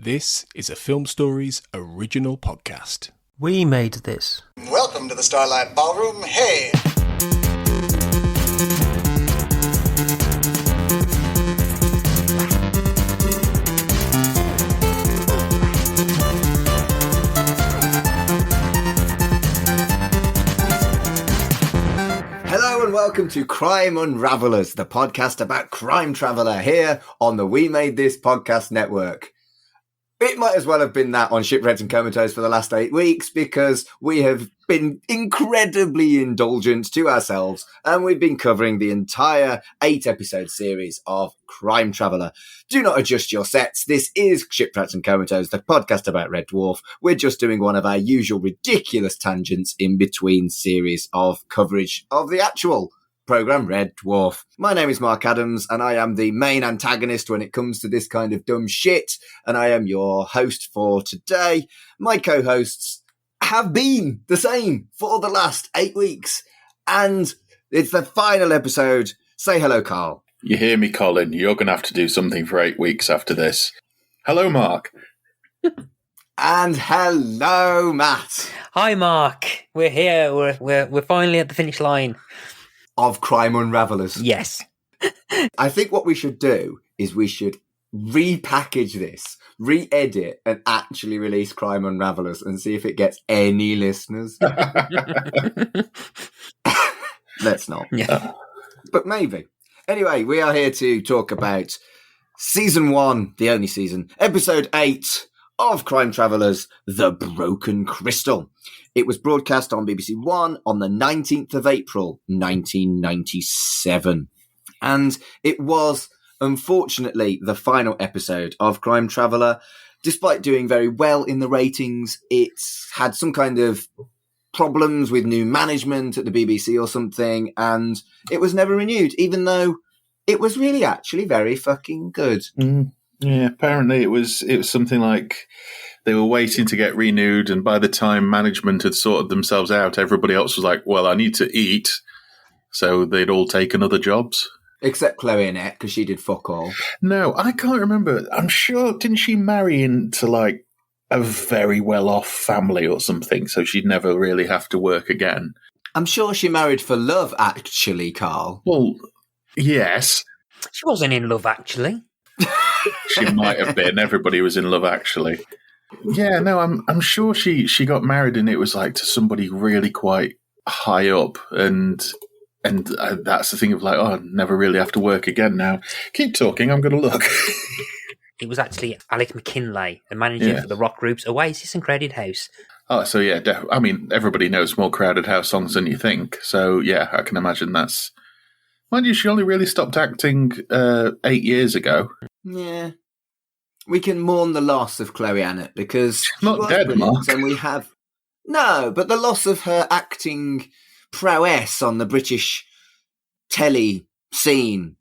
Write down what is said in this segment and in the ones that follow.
This is a Film Stories original podcast. We made this. Welcome to the Starlight Ballroom. Hey! Hello and welcome to Crime Unravelers, the podcast about Crime Traveller here on the We Made This podcast network. It might as well have been that on Shipwrecked and Comatose for the last 8 weeks because we have been incredibly indulgent to ourselves and we've been covering the entire 8-episode series of Crime Traveller. Do not adjust your sets. This is Shipwrecked and Comatose, the podcast about Red Dwarf. We're just doing one of our usual ridiculous tangents in between series of coverage of the actual programme Red Dwarf. My name is Mark Adams and I am the main antagonist when it comes to this kind of dumb shit, and I am your host for today. My co-hosts have been the same for the last 8 weeks, and it's the final episode. Say hello, Carl. You hear me, Colin? You're going to have to do something for 8 weeks after this. Hello, Mark. And hello, Matt. Hi, Mark. We're here. We're finally at the finish line Of Crime Unravelers. Yes. I think what we should do is we should repackage this, re-edit, and actually release Crime Unravelers and see if it gets any listeners. Let's not. Yeah. But maybe. Anyway, we are here to talk about Season 1, the only season, Episode 8 of Crime Travellers, The Broken Crystal. It was broadcast on BBC One on the 19th of April, 1997. And it was, unfortunately, the final episode of Crime Traveller. Despite doing very well in the ratings, it's had some kind of problems with new management at the BBC or something, and it was never renewed, even though it was really actually very fucking good. Yeah, apparently it was something like they were waiting to get renewed, and by the time management had sorted themselves out, everybody else was like, well, I need to eat. So they'd all taken other jobs. Except Chloe Annett, because she did fuck all. No, I can't remember. I'm sure, didn't she marry into like a very well-off family or something, so she'd never really have to work again? I'm sure she married for love, actually, Carl. Well, yes. She wasn't in love, actually. She might have been. Everybody was in love, actually. Yeah, no, I'm sure she got married, and it was like to somebody really quite high up, and that's the thing of like, oh, I never really have to work again now. Keep talking, I'm going to look. It was actually Alec McKinlay, the manager for the rock groups Oasis and Crowded House. Oh, so yeah, I mean, everybody knows more Crowded House songs than you think. So yeah, I can imagine that's. Mind you, she only really stopped acting 8 years ago. Yeah. We can mourn the loss of Chloe Annett because she's not dead, Mark. And we have no, but the loss of her acting prowess on the British telly scene.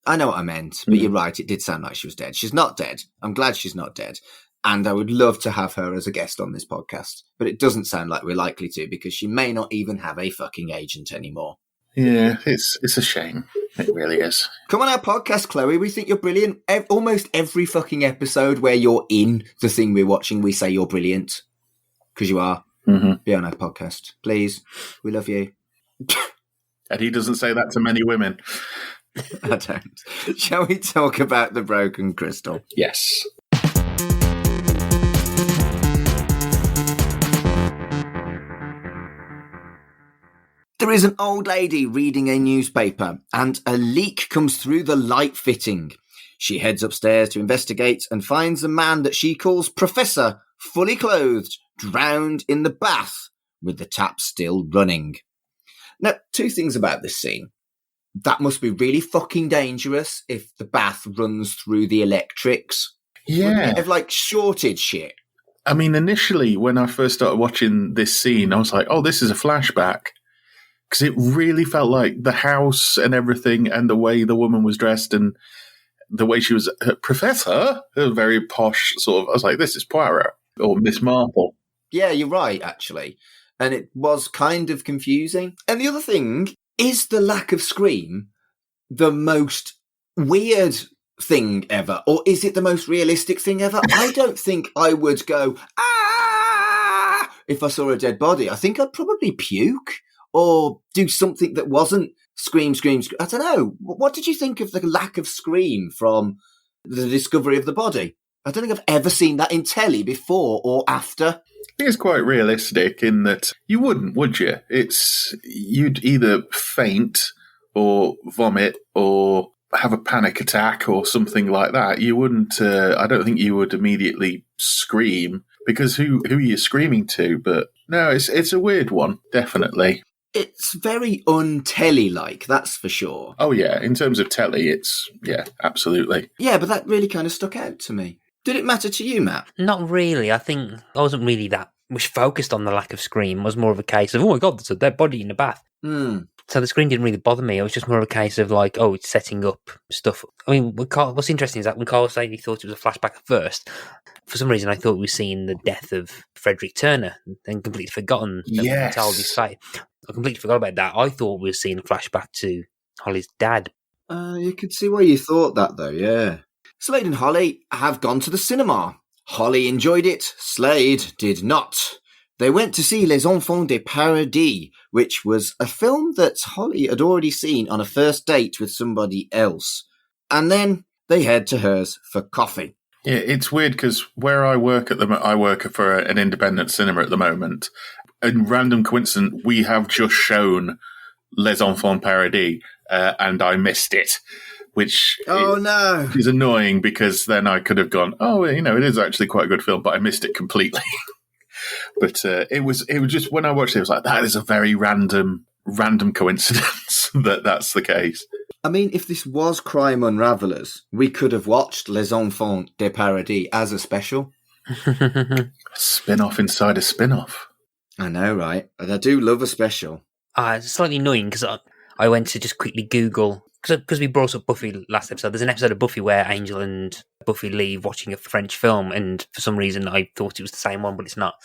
I know what I meant, but you're right. It did sound like she was dead. She's not dead. I'm glad she's not dead. And I would love to have her as a guest on this podcast. But it doesn't sound like we're likely to because she may not even have a fucking agent anymore. Yeah, it's a shame. It really is. Come on our podcast, Chloe. We think you're brilliant. Almost every fucking episode where you're in the thing we're watching, we say you're brilliant. Because you are. Mm-hmm. Be on our podcast. Please. We love you. And he doesn't say that to many women. I don't. Shall we talk about the Broken Crystal? Yes. There is an old lady reading a newspaper, and a leak comes through the light fitting. She heads upstairs to investigate and finds a man that she calls Professor, fully clothed, drowned in the bath, with the tap still running. Now, 2 things about this scene. That must be really fucking dangerous if the bath runs through the electrics. Yeah. Of like shorted shit. I mean, initially, when I first started watching this scene, I was like, oh, this is a flashback. Because it really felt like the house and everything and the way the woman was dressed and the way she was Professor, a very posh sort of, I was like, this is Poirot or Miss Marple. Yeah, you're right, actually. And it was kind of confusing. And the other thing is the lack of scream, the most weird thing ever? Or is it the most realistic thing ever? I don't think I would go, ah, if I saw a dead body. I think I'd probably puke or do something that wasn't scream, scream, scream. I don't know. What did you think of the lack of scream from the discovery of the body? I don't think I've ever seen that in telly before or after. I think it's quite realistic in that you wouldn't, would you? You'd either faint or vomit or have a panic attack or something like that. You wouldn't, I don't think you would immediately scream, because who are you screaming to? But no, it's a weird one, definitely. It's very un-telly-like, that's for sure. Oh yeah, in terms of telly, absolutely. Yeah, but that really kind of stuck out to me. Did it matter to you, Matt? Not really. I think I wasn't really that much focused on the lack of scream. It was more of a case of, oh my God, there's a dead body in the bath. So the scream didn't really bother me. It was just more of a case of like, oh, it's setting up stuff. I mean, what's interesting is that when Carl said he thought it was a flashback at first, for some reason I thought we were seeing the death of Frederick Turner and completely forgotten that Taldy's fate. I completely forgot about that. I thought we were seeing a flashback to Holly's dad. You could see why you thought that, though, yeah. Slade and Holly have gone to the cinema. Holly enjoyed it. Slade did not. They went to see Les Enfants de Paradis, which was a film that Holly had already seen on a first date with somebody else. And then they head to hers for coffee. Yeah, it's weird because where I work I work for an independent cinema at the moment. In random coincidence, we have just shown Les Enfants Paradis, and I missed it. Which is annoying, because then I could have gone, it is actually quite a good film, but I missed it completely. But it was just, when I watched it, it was like, that is a very random coincidence that-that's the case. I mean, if this was Crime Unravelers, we could have watched Les Enfants de Paradis as a special. Spin-off inside a spin-off. I know, right? And I do love a special. It's slightly annoying because I went to just quickly Google, because we brought up Buffy last episode. There's an episode of Buffy where Angel and Buffy leave watching a French film, and for some reason I thought it was the same one, but it's not.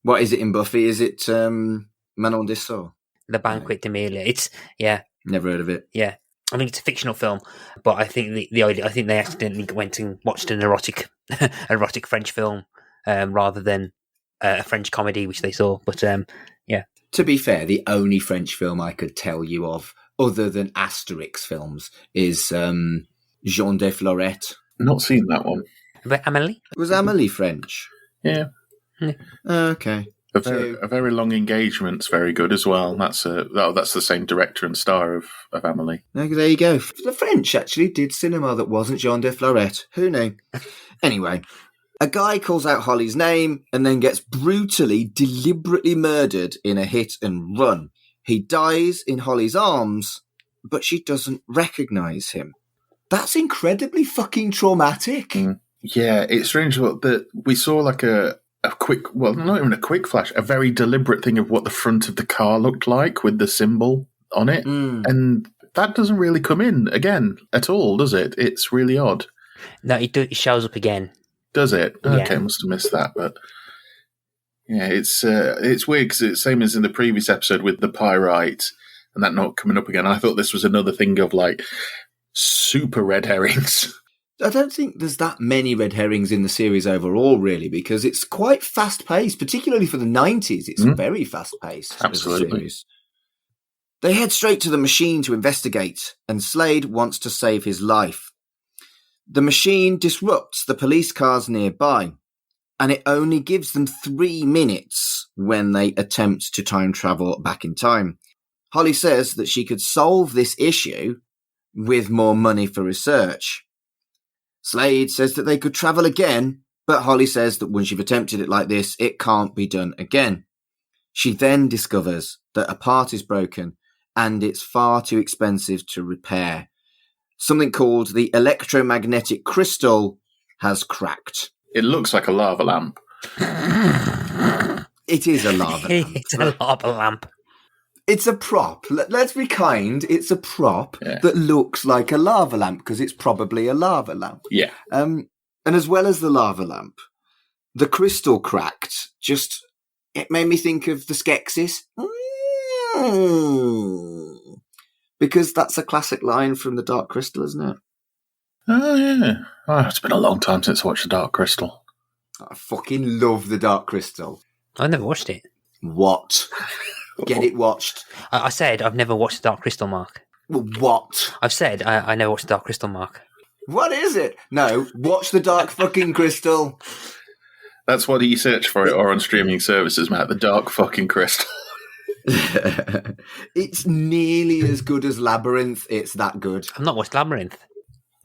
What is it in Buffy? Is it Manon Dessau? The Banquet d'Amelia. It's, yeah. Never heard of it. Yeah. I mean, it's a fictional film, but I think the idea, I think they accidentally went and watched an erotic French film rather than a French comedy, which they saw. But yeah. To be fair, the only French film I could tell you of, other than Asterix films, is Jean de Florette. Not seen that one. But Amélie? Was Amélie French? Yeah. Okay. A very long engagement's very good as well. That's the same director and star of Amélie. There you go. The French actually did cinema that wasn't Jean de Florette. Who knew? Anyway, a guy calls out Holly's name and then gets brutally, deliberately murdered in a hit and run. He dies in Holly's arms, but she doesn't recognise him. That's incredibly fucking traumatic. Yeah, it's strange that we saw like a quick, well, not even a quick flash, a very deliberate thing of what the front of the car looked like with the symbol on it. And that doesn't really come in again at all, does it? It's really odd. No, it shows up again. Does it? Yeah. Okay, must have missed that, but yeah, it's weird because it's same as in the previous episode with the pyrite and that not coming up again. I thought this was another thing of like super red herrings. I don't think there's that many red herrings in the series overall, really, because it's quite fast-paced, particularly for the 90s. It's very fast-paced. Absolutely. They head straight to the machine to investigate, and Slade wants to save his life. The machine disrupts the police cars nearby, and it only gives them 3 minutes when they attempt to time travel back in time. Holly says that she could solve this issue with more money for research. Slade says that they could travel again, but Holly says that once you've attempted it like this, it can't be done again. She then discovers that a part is broken and it's far too expensive to repair. Something called the electromagnetic crystal has cracked. It looks like a lava lamp. It is a lava lamp. It's a lava lamp. It's a prop. Let's be kind. It's a prop that looks like a lava lamp because it's probably a lava lamp. Yeah. And as well as the lava lamp, the crystal cracked. It made me think of the Skeksis. Because that's a classic line from the Dark Crystal, isn't it? Oh, yeah. Oh, it's been a long time since I watched The Dark Crystal. I fucking love The Dark Crystal. I've never watched it. What? Get it watched. I said I've never watched The Dark Crystal, Mark. What? I've said I never watched The Dark Crystal, Mark. What is it? No, watch The Dark fucking Crystal. That's what you search for it or on streaming services, Matt. The Dark fucking Crystal. It's nearly as good as Labyrinth. It's that good. I've not watched Labyrinth.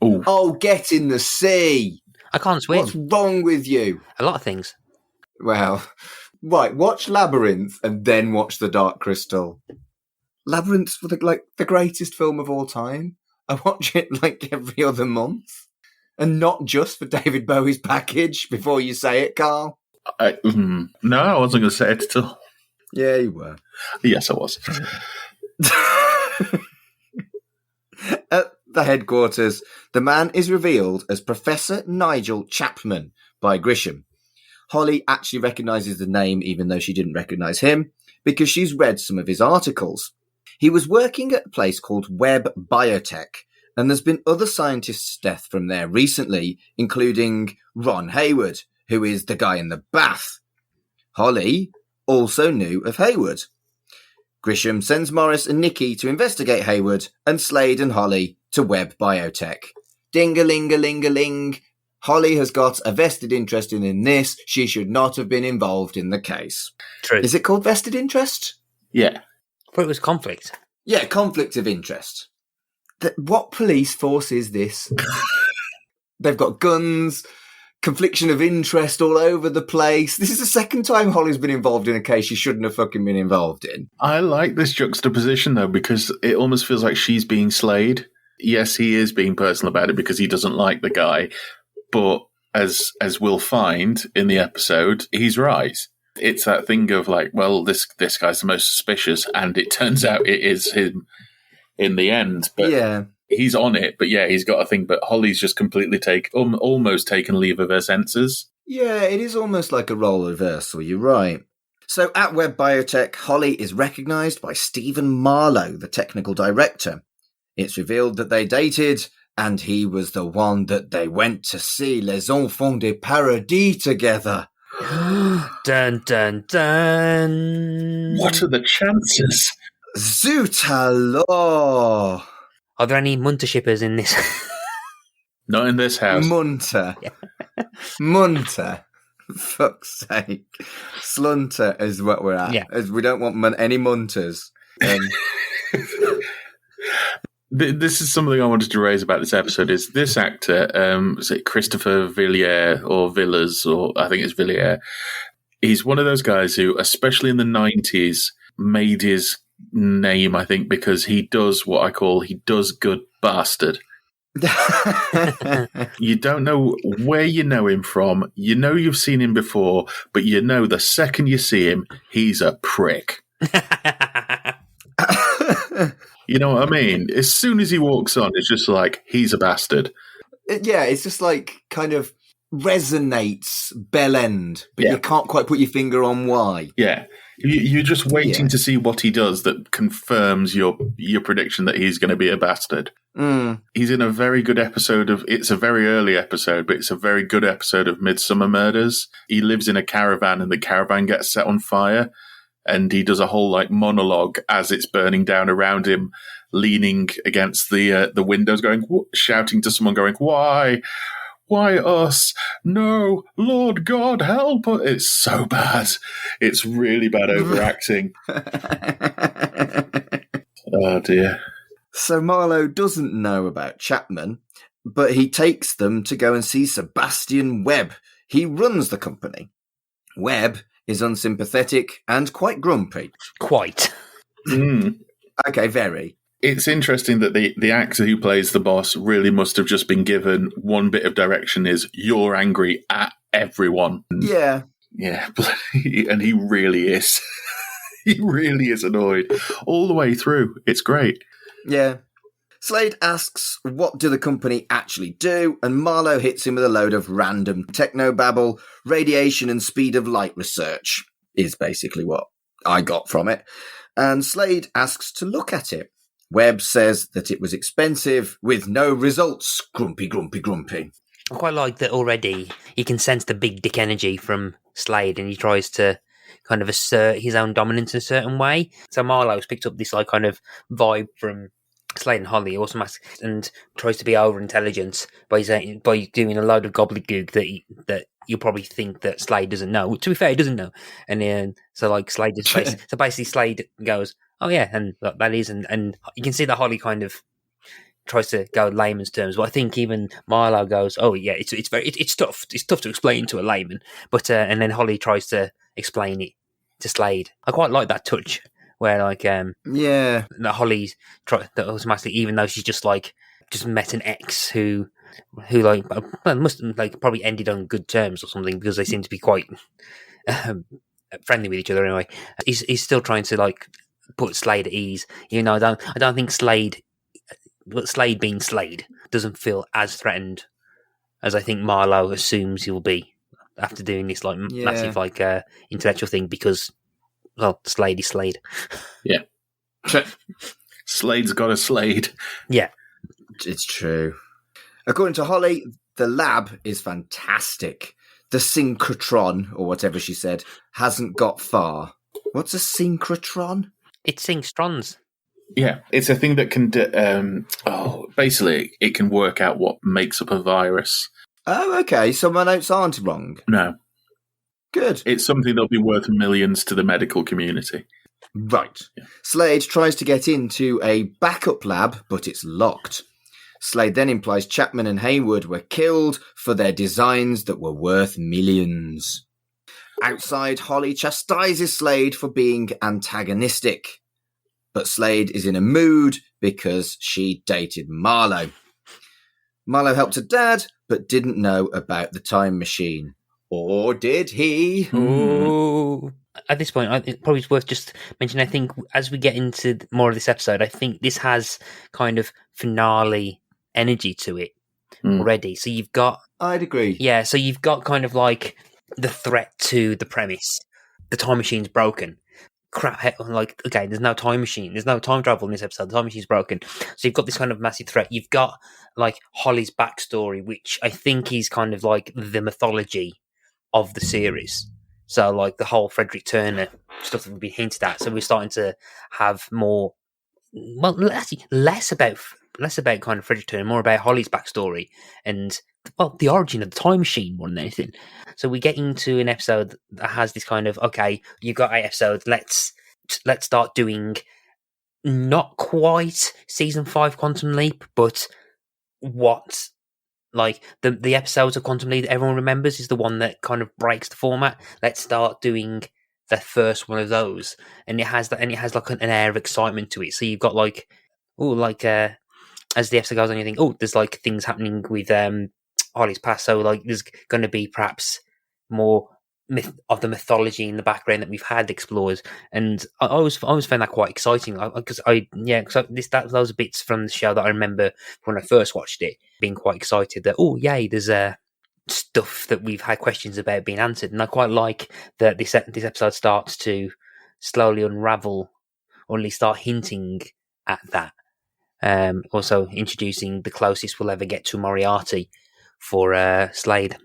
Ooh. Oh, get in the sea. I can't swim. What's wrong with you? A lot of things. Well, right, watch Labyrinth and then watch The Dark Crystal. Labyrinth's the greatest film of all time. I watch it like every other month. And not just for David Bowie's package, before you say it, Carl. No, I wasn't going to say it at all. Yeah, you were. Yes, I was. At the headquarters, the man is revealed as Professor Nigel Chapman by Grisham. Holly actually recognises the name even though she didn't recognise him, because she's read some of his articles. He was working at a place called Webb Biotech, and there's been other scientists' death from there recently, including Ron Hayward, who is the guy in the bath. Holly also knew of Hayward. Grisham sends Morris and Nikki to investigate Hayward, and Slade and Holly to Webb Biotech. Ding-a-ling-a-ling-a-ling. Holly has got a vested interest in this. She should not have been involved in the case. True. Is it called vested interest? Yeah. I thought it was conflict. Yeah, conflict of interest. What police force is this? They've got guns, confliction of interest all over the place. This is the second time Holly's been involved in a case she shouldn't have fucking been involved in. I like this juxtaposition, though, because it almost feels like she's being Slade. Yes, he is being personal about it because he doesn't like the guy. But as we'll find in the episode, he's right. It's that thing of like, well, this guy's the most suspicious, and it turns out it is him in the end. But yeah, he's on it. But yeah, he's got a thing. But Holly's just completely almost taken leave of her senses. Yeah, it is almost like a role reversal. You're right. So at Webb Biotech, Holly is recognised by Stephen Marlowe, the technical director. It's revealed that they dated, and he was the one that they went to see Les Enfants de Paradis together. Dun, dun, dun. What are the chances? Zut alors! Are there any Munter shippers in this? Not in this house. Munter. Munter. Fuck's sake. Slunter is what we're at. Yeah. As we don't want any munters. This is something I wanted to raise about this episode. Is this actor, is it Christopher Villiers or Villas, or I think it's Villiers? He's one of those guys who, especially in the 90s, made his name, I think, because he does good bastard. You don't know where you know him from. You know you've seen him before, but you know the second you see him, he's a prick. You know what I mean? As soon as he walks on, it's just like, he's a bastard. Yeah, it's just like kind of resonates bell end, but you can't quite put your finger on why. Yeah. You're just waiting to see what he does that confirms your prediction that he's going to be a bastard. Mm. He's in a very good episode it's a very early episode, but it's a very good episode of Midsummer Murders. He lives in a caravan and the caravan gets set on fire. And he does a whole like monologue as it's burning down around him, leaning against the windows, shouting to someone, going, "Why us? No, Lord God, help us!" It's so bad. It's really bad overacting. Oh dear. So Marlowe doesn't know about Chapman, but he takes them to go and see Sebastian Webb. He runs the company. Webb is unsympathetic and quite grumpy. Quite. Mm. Okay, very. It's interesting that the actor who plays the boss really must have just been given one bit of direction: is you're angry at everyone. Yeah. Yeah, and he really is. He really is annoyed all the way through. It's great. Yeah. Slade asks, what do the company actually do? And Marlowe hits him with a load of random technobabble. Radiation and speed of light research is basically what I got from it. And Slade asks to look at it. Webb says that it was expensive with no results. Grumpy, grumpy, grumpy. I quite like that already. You can sense the big dick energy from Slade, and he tries to kind of assert his own dominance in a certain way. So Marlowe's picked up this like kind of vibe from Slade and Holly, and tries to be over intelligent by doing a load of gobbledygook that you'll probably think that Slade doesn't know. To be fair, he doesn't know. And then so like Slade just so basically Slade goes, "Oh yeah," and that is, and you can see that Holly kind of tries to go layman's terms, but I think even Marlowe goes, "Oh yeah, it's tough. It's tough to explain to a layman." But and then Holly tries to explain it to Slade. I quite like that touch where like that Holly's that automatically, even though she's just met an ex who like must like probably ended on good terms or something, because they seem to be quite friendly with each other anyway. He's still trying to like put Slade at ease. You know, I don't think Slade being Slade doesn't feel as threatened as I think Marlowe assumes he'll be after doing this like massive like intellectual thing, because well, Slade is Slade. Yeah. Slade's got a Slade. Yeah. It's true. According to Holly, the lab is fantastic. The synchrotron, or whatever she said, hasn't got far. What's a synchrotron? It synchtrons. Yeah, it's a thing that can basically it can work out what makes up a virus. Oh, okay. So my notes aren't wrong. No. Good. It's something that'll be worth millions to the medical community. Right. Yeah. Slade tries to get into a backup lab, but it's locked. Slade then implies Chapman and Hayward were killed for their designs that were worth millions. Outside, Holly chastises Slade for being antagonistic. But Slade is in a mood because she dated Marlowe. Marlowe helped her dad, but didn't know about the time machine. Or did he? Ooh. At this point, it's probably worth just mentioning, I think, as we get into more of this episode, I think this has kind of finale energy to it already. So you've got... I'd agree. Yeah, so you've got kind of like the threat to the premise. The time machine's broken. Crap, like, okay, there's no time machine. There's no time travel in this episode. The time machine's broken. So you've got this kind of massive threat. You've got, like, Holly's backstory, which I think is kind of like the mythology of the series. So, like, the whole Frederick Turner stuff that we've been hinted at. So we're starting to have more, well, less about kind of Frederick Turner, more about Holly's backstory and, well, the origin of the time machine more than anything. So we get into an episode that has this kind of, okay, you've got 8 episodes, let's start doing not quite season 5 Quantum Leap, but what, like, the episodes of Quantum Leap that everyone remembers is the one that kind of breaks the format. Let's start doing the first one of those. And it has like an air of excitement to it. So you've got like, as the episode goes on, you think, there's like things happening with Holly's past, so like there's going to be perhaps more of the mythology in the background that we've had explored, and I always found that quite exciting because those are bits from the show that I remember when I first watched it, being quite excited that there's stuff that we've had questions about being answered, and I quite like that this episode starts to slowly unravel, or at least start hinting at that. Also introducing the closest we'll ever get to Moriarty for Slade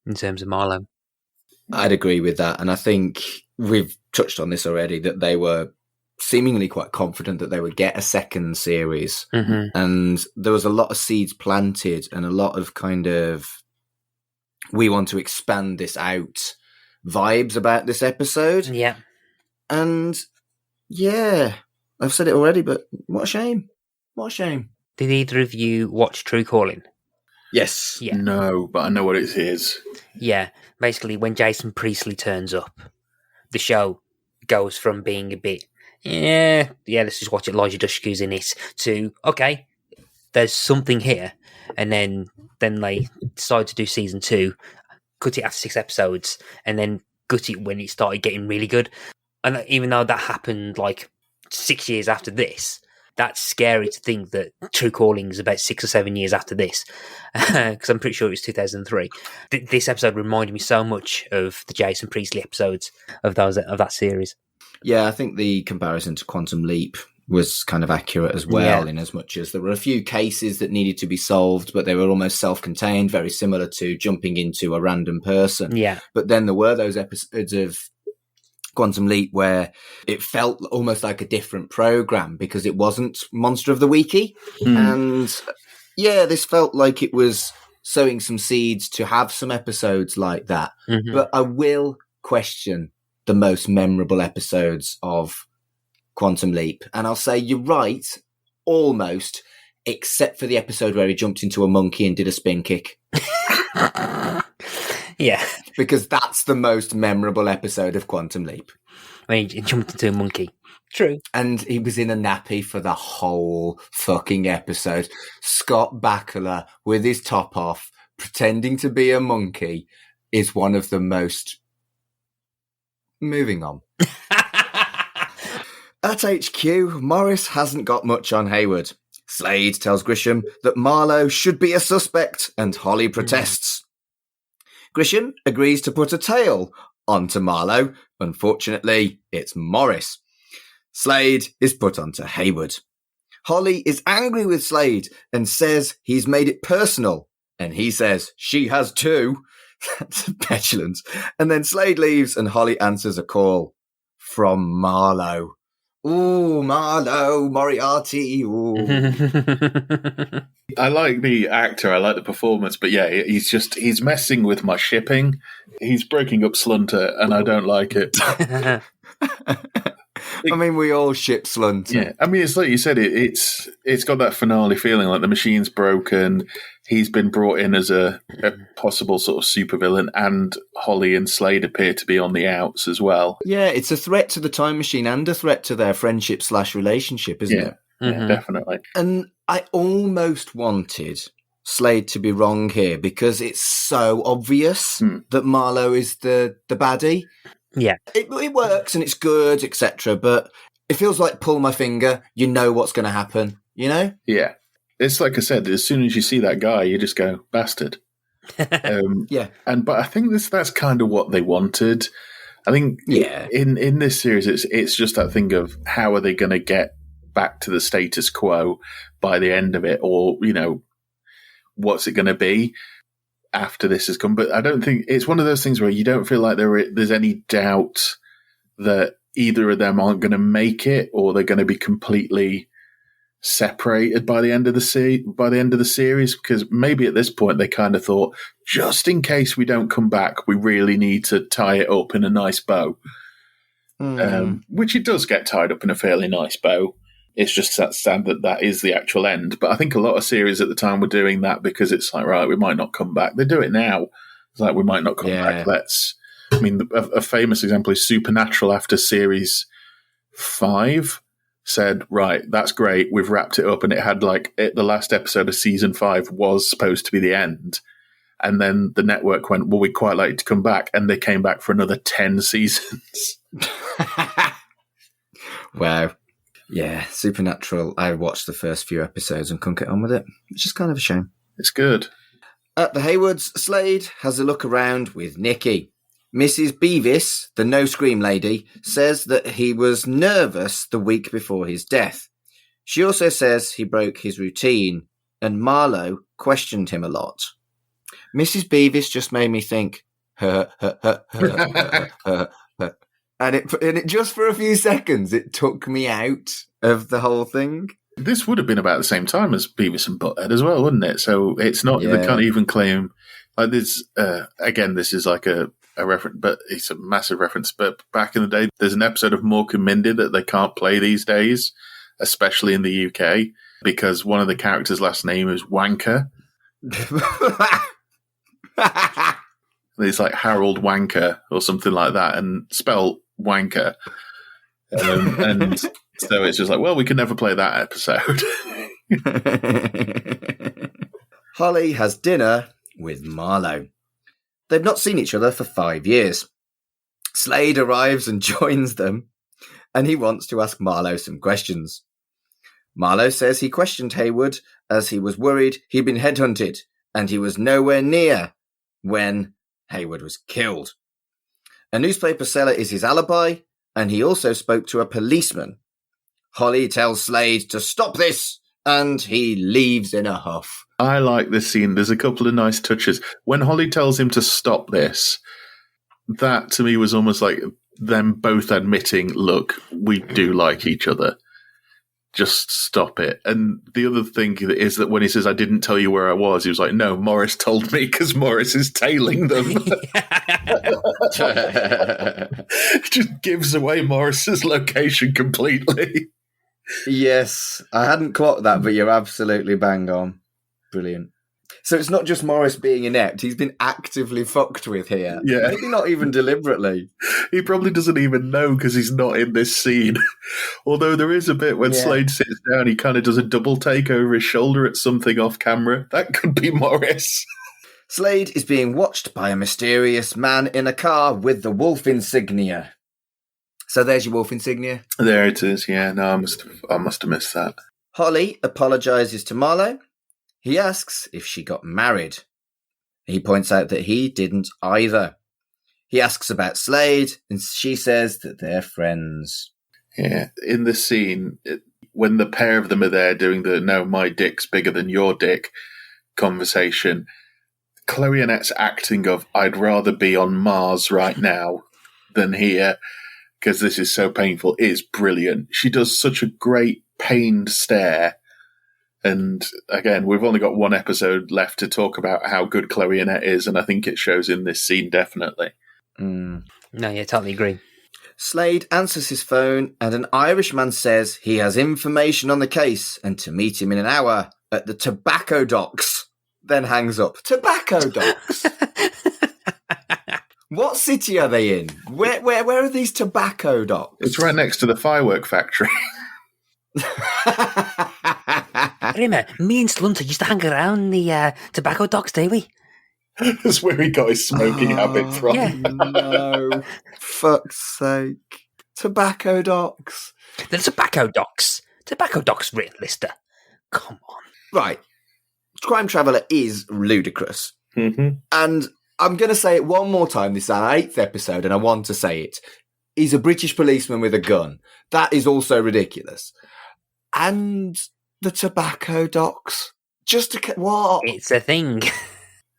in terms of Marlowe. I'd agree with that, and I think we've touched on this already, that they were seemingly quite confident that they would get a second series, and there was a lot of seeds planted and a lot of kind of we want to expand this out vibes about this episode. Yeah. And yeah, I've said it already, but what a shame. What a shame. Did either of you watch True Calling? Yes. Yeah. No, but I know what it is. Yeah. Basically, when Jason Priestley turns up, the show goes from being a bit, let's just watch Elijah Dushku's in it, to, okay, there's something here. And then they decide to do season 2, cut it after 6 episodes, and then gut it when it started getting really good. And even though that happened like 6 years after this, that's scary to think that True Calling is about 6 or 7 years after this, because I'm pretty sure it was 2003. This episode reminded me so much of the Jason Priestley episodes of that series. Yeah, I think the comparison to Quantum Leap was kind of accurate as well, in as much as there were a few cases that needed to be solved, but they were almost self-contained, very similar to jumping into a random person. Yeah. But then there were those episodes of Quantum Leap where it felt almost like a different program because it wasn't Monster of the Weeky. And yeah, this felt like it was sowing some seeds to have some episodes like that. But I will question the most memorable episodes of Quantum Leap. And I'll say you're right, almost, except for the episode where he jumped into a monkey and did a spin kick. Yeah. Because that's the most memorable episode of Quantum Leap. When he jumped into a monkey. True. And he was in a nappy for the whole fucking episode. Scott Bakula with his top off, pretending to be a monkey, is one of the most... Moving on. At HQ, Morris hasn't got much on Hayward. Slade tells Grisham that Marlowe should be a suspect, and Holly protests. Grisham agrees to put a tail onto Marlowe. Unfortunately, it's Morris. Slade is put onto Hayward. Holly is angry with Slade and says he's made it personal. And he says she has too. That's petulant. And then Slade leaves and Holly answers a call from Marlowe. Ooh, Marlowe, Moriarty. Ooh. I like the actor, I like the performance, but yeah, he's messing with my shipping. He's breaking up Slunter, and I don't like it. I mean, we all ship Slunter. Yeah, I mean, it's like you said, it's got that finale feeling, like the machine's broken. He's been brought in as a possible sort of supervillain, and Holly and Slade appear to be on the outs as well. Yeah, it's a threat to the time machine and a threat to their friendship/relationship, isn't it? Yeah, definitely. And I almost wanted Slade to be wrong here because it's so obvious that Marlowe is the baddie. Yeah. It works and it's good, etc. But it feels like pull my finger, you know what's going to happen, you know? Yeah. It's like I said, as soon as you see that guy, you just go, bastard. Yeah. But I think that's kind of what they wanted. I think in this series, it's just that thing of how are they going to get back to the status quo by the end of it, or, you know, what's it going to be after this has come. But I don't think it's one of those things where you don't feel like there's any doubt that either of them aren't going to make it, or they're going to be completely separated by the end of the series, because maybe at this point they kind of thought, just in case we don't come back, we really need to tie it up in a nice bow. Which it does get tied up in a fairly nice bow. It's just that sad that is the actual end. But I think a lot of series at the time were doing that because it's like, right, we might not come back. They do it now. It's like, we might not come back. I mean, a famous example is Supernatural after series 5 said, right, that's great. We've wrapped it up. And it had the last episode of season 5 was supposed to be the end. And then the network went, well, we'd quite like to come back. And they came back for another 10 seasons. Wow. Yeah, Supernatural, I watched the first few episodes and couldn't get on with it, which is kind of a shame. It's good. At the Haywoods, Slade has a look around with Nikki. Mrs. Beavis, the no-scream lady, says that he was nervous the week before his death. She also says he broke his routine, and Marlowe questioned him a lot. Mrs. Beavis just made me think, And it just for a few seconds, it took me out of the whole thing. This would have been about the same time as Beavis and Butthead as well, wouldn't it? So it's not, they can't even claim, like this, again, this is like a reference, but it's a massive reference. But back in the day, there's an episode of Mork and Mindy that they can't play these days, especially in the UK, because one of the characters' last name is Wanker. It's like Harold Wanker or something like that, and spell Wanker. And so it's just like, well, we can never play that episode. Holly has dinner with Marlowe. They've not seen each other for 5 years. Slade arrives and joins them, and he wants to ask Marlowe some questions. Marlowe says he questioned Hayward as he was worried he'd been headhunted, and he was nowhere near when Hayward was killed. A newspaper seller is his alibi, and he also spoke to a policeman. Holly tells Slade to stop this, and he leaves in a huff. I like this scene. There's a couple of nice touches. When Holly tells him to stop this, that to me was almost like them both admitting, look, we do like each other. Just stop it. And the other thing is that when he says, I didn't tell you where I was, he was like, no, Morris told me because Morris is tailing them. Just gives away Morris's location completely. Yes, I hadn't clocked that, but you're absolutely bang on. Brilliant. So it's not just Morris being inept, he's been actively fucked with here. Yeah. Maybe not even deliberately. He probably doesn't even know because he's not in this scene. Although there is a bit when Slade sits down, he kind of does a double take over his shoulder at something off camera. That could be Morris. Slade is being watched by a mysterious man in a car with the wolf insignia. So there's your wolf insignia. There it is, yeah. No, I must have missed that. Holly apologises to Marlowe. He asks if she got married. He points out that he didn't either. He asks about Slade, and she says that they're friends. Yeah, in the scene, when the pair of them are there doing the no, my dick's bigger than your dick conversation, Chloe Annett's acting of I'd rather be on Mars right now than here, because this is so painful, is brilliant. She does such a great pained stare. And again, we've only got one episode left to talk about how good Chloe Annett is, and I think it shows in this scene definitely. No, yeah, totally agree. Slade answers his phone, and an Irishman says he has information on the case and to meet him in an hour at the tobacco docks. Then hangs up. Tobacco docks? What city are they in? Where are these tobacco docks? It's right next to the firework factory. Remember, me and Slunter used to hang around the tobacco docks, didn't we? That's where he got his smoking habit from. Yeah. No. Fuck's sake. Tobacco docks. The tobacco docks. Tobacco docks written, Lister. Come on. Right. Crime Traveller is ludicrous. Mm-hmm. And I'm going to say it one more time. This is our 8th episode, and I want to say it. He's a British policeman with a gun. That is also ridiculous. And the tobacco docks. What? It's a thing.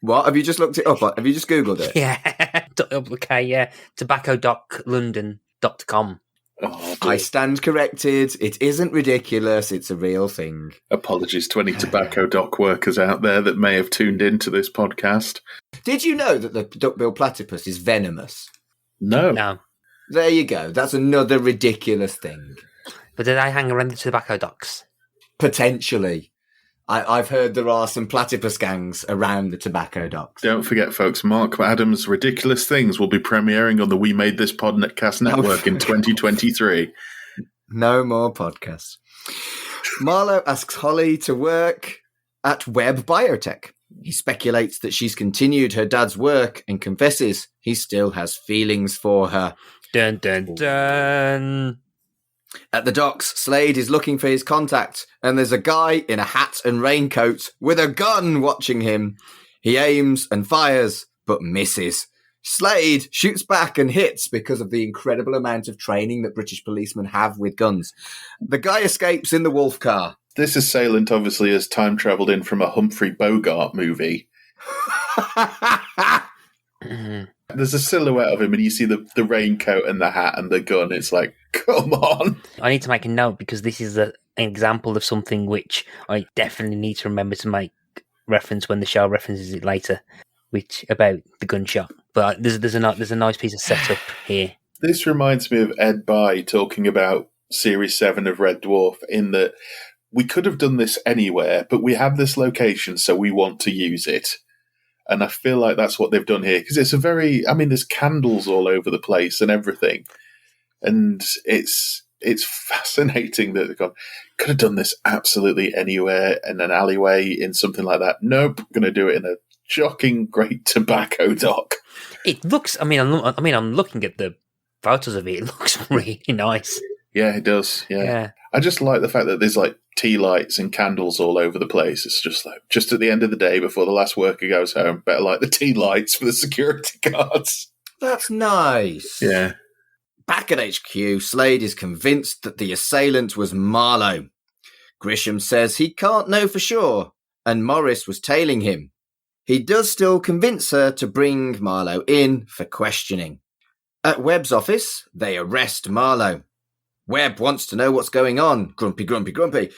What? Have you just looked it up? Have you just Googled it? Yeah. Okay, yeah. tobaccodocklondon.com. Oh, I stand corrected. It isn't ridiculous. It's a real thing. Apologies to any tobacco dock workers out there that may have tuned into this podcast. Did you know that the duckbill platypus is venomous? No. No. There you go. That's another ridiculous thing. But did I hang around the tobacco docks? Potentially. I've heard there are some platypus gangs around the tobacco docks. Don't forget, folks, Mark Adams' Ridiculous Things will be premiering on the We Made This Podcast Network in 2023. No more podcasts. Marlowe asks Holly to work at Webb Biotech. He speculates that she's continued her dad's work and confesses he still has feelings for her. Dun, dun, dun. At the docks, Slade is looking for his contact, and there's a guy in a hat and raincoat with a gun watching him. He aims and fires, but misses. Slade shoots back and hits because of the incredible amount of training that British policemen have with guns. The guy escapes in the wolf car. This assailant obviously has time travelled in from a Humphrey Bogart movie. There's a silhouette of him, and you see the raincoat and the hat and the gun. It's like, come on. I need to make a note because this is an example of something which I definitely need to remember to make reference when the show references it later, which about the gunshot. But there's a nice piece of setup here. This reminds me of Ed Bye talking about Series 7 of Red Dwarf, in that we could have done this anywhere, but we have this location, so we want to use it. And I feel like that's what they've done here. Because it's there's candles all over the place and everything. And it's fascinating that they've gone, could have done this absolutely anywhere, in an alleyway, in something like that. Nope, going to do it in a shocking great tobacco dock. It looks, I'm looking at the photos of it. It looks really nice. Yeah, it does. Yeah. I just like the fact that there's like tea lights and candles all over the place. It's just like, just at the end of the day before the last worker goes home, better light the tea lights for the security guards. That's nice. Yeah. Back at HQ, Slade is convinced that the assailant was Marlowe. Grisham says he can't know for sure, and Morris was tailing him. He does still convince her to bring Marlowe in for questioning. At Webb's office, they arrest Marlowe. Webb wants to know what's going on, grumpy,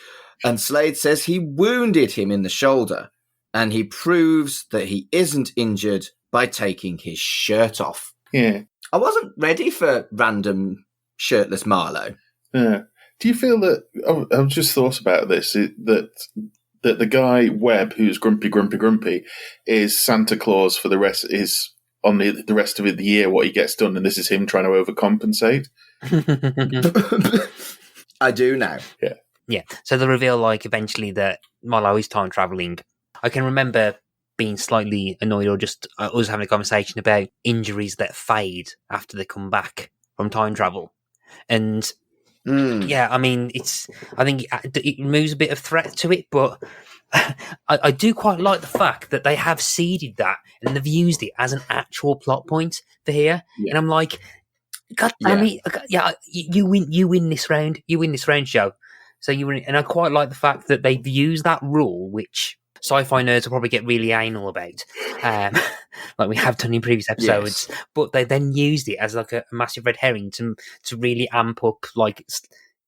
and Slade says he wounded him in the shoulder, and he proves that he isn't injured by taking his shirt off. Yeah. I wasn't ready for random shirtless Marlowe. Yeah. Do you feel that, I've just thought about this, that the guy Webb, who's grumpy, is Santa Claus for the rest, is on the rest of the year what he gets done, and this is him trying to overcompensate? I do now. Yeah. Yeah. So they reveal, like, eventually that Marlowe is time traveling. I can remember being slightly annoyed or just us having a conversation about injuries that fade after they come back from time travel. And yeah, I mean, I think it removes a bit of threat to it, but I do quite like the fact that they have seeded that and they've used it as an actual plot point for here. Yeah. And I'm like, God damn it. Yeah, you win this round. You win this round, show. So you win, and I quite like the fact that they've used that rule, which sci-fi nerds will probably get really anal about, like we have done in previous episodes. Yes. But they then used it as like a massive red herring to really amp up like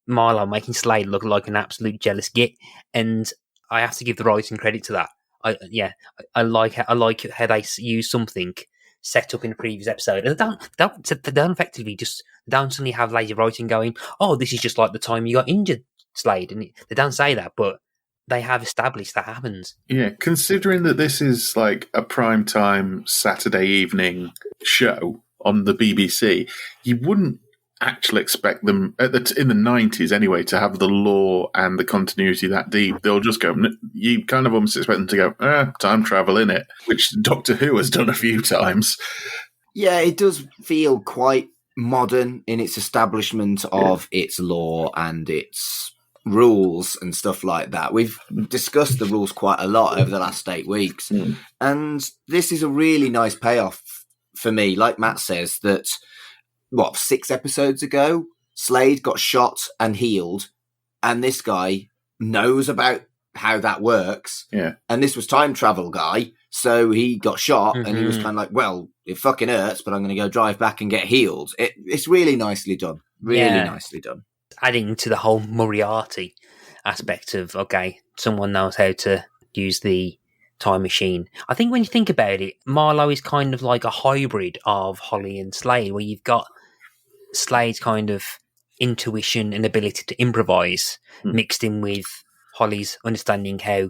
Marlowe, making Slade look like an absolute jealous git. And I have to give the writing credit to that. I like how they use something set up in a previous episode. And they don't effectively just don't suddenly have lazy writing going, oh, this is just like the time you got injured, Slade. And they don't say that, but they have established that happens. Yeah, considering that this is like a primetime Saturday evening show on the BBC, you wouldn't actually expect them, in the 90s anyway, to have the lore and the continuity that deep. They'll just go, you kind of almost expect them to go, time travel, innit? Which Doctor Who has done a few times. Yeah, it does feel quite modern in its establishment of its lore and its rules and stuff like that. We've discussed the rules quite a lot over the last 8 weeks, and this is a really nice payoff for me. Like Matt says, that 6 episodes ago Slade got shot and healed, and this guy knows about how that works, and this was time travel guy, so he got shot and he was kind of like, well, it fucking hurts, but I'm going to go drive back and get healed. It's really nicely done, nicely done. Adding to the whole Moriarty aspect of, okay, someone knows how to use the time machine. I think when you think about it, Marlowe is kind of like a hybrid of Holly and Slade, where you've got Slade's kind of intuition and ability to improvise mixed in with Holly's understanding how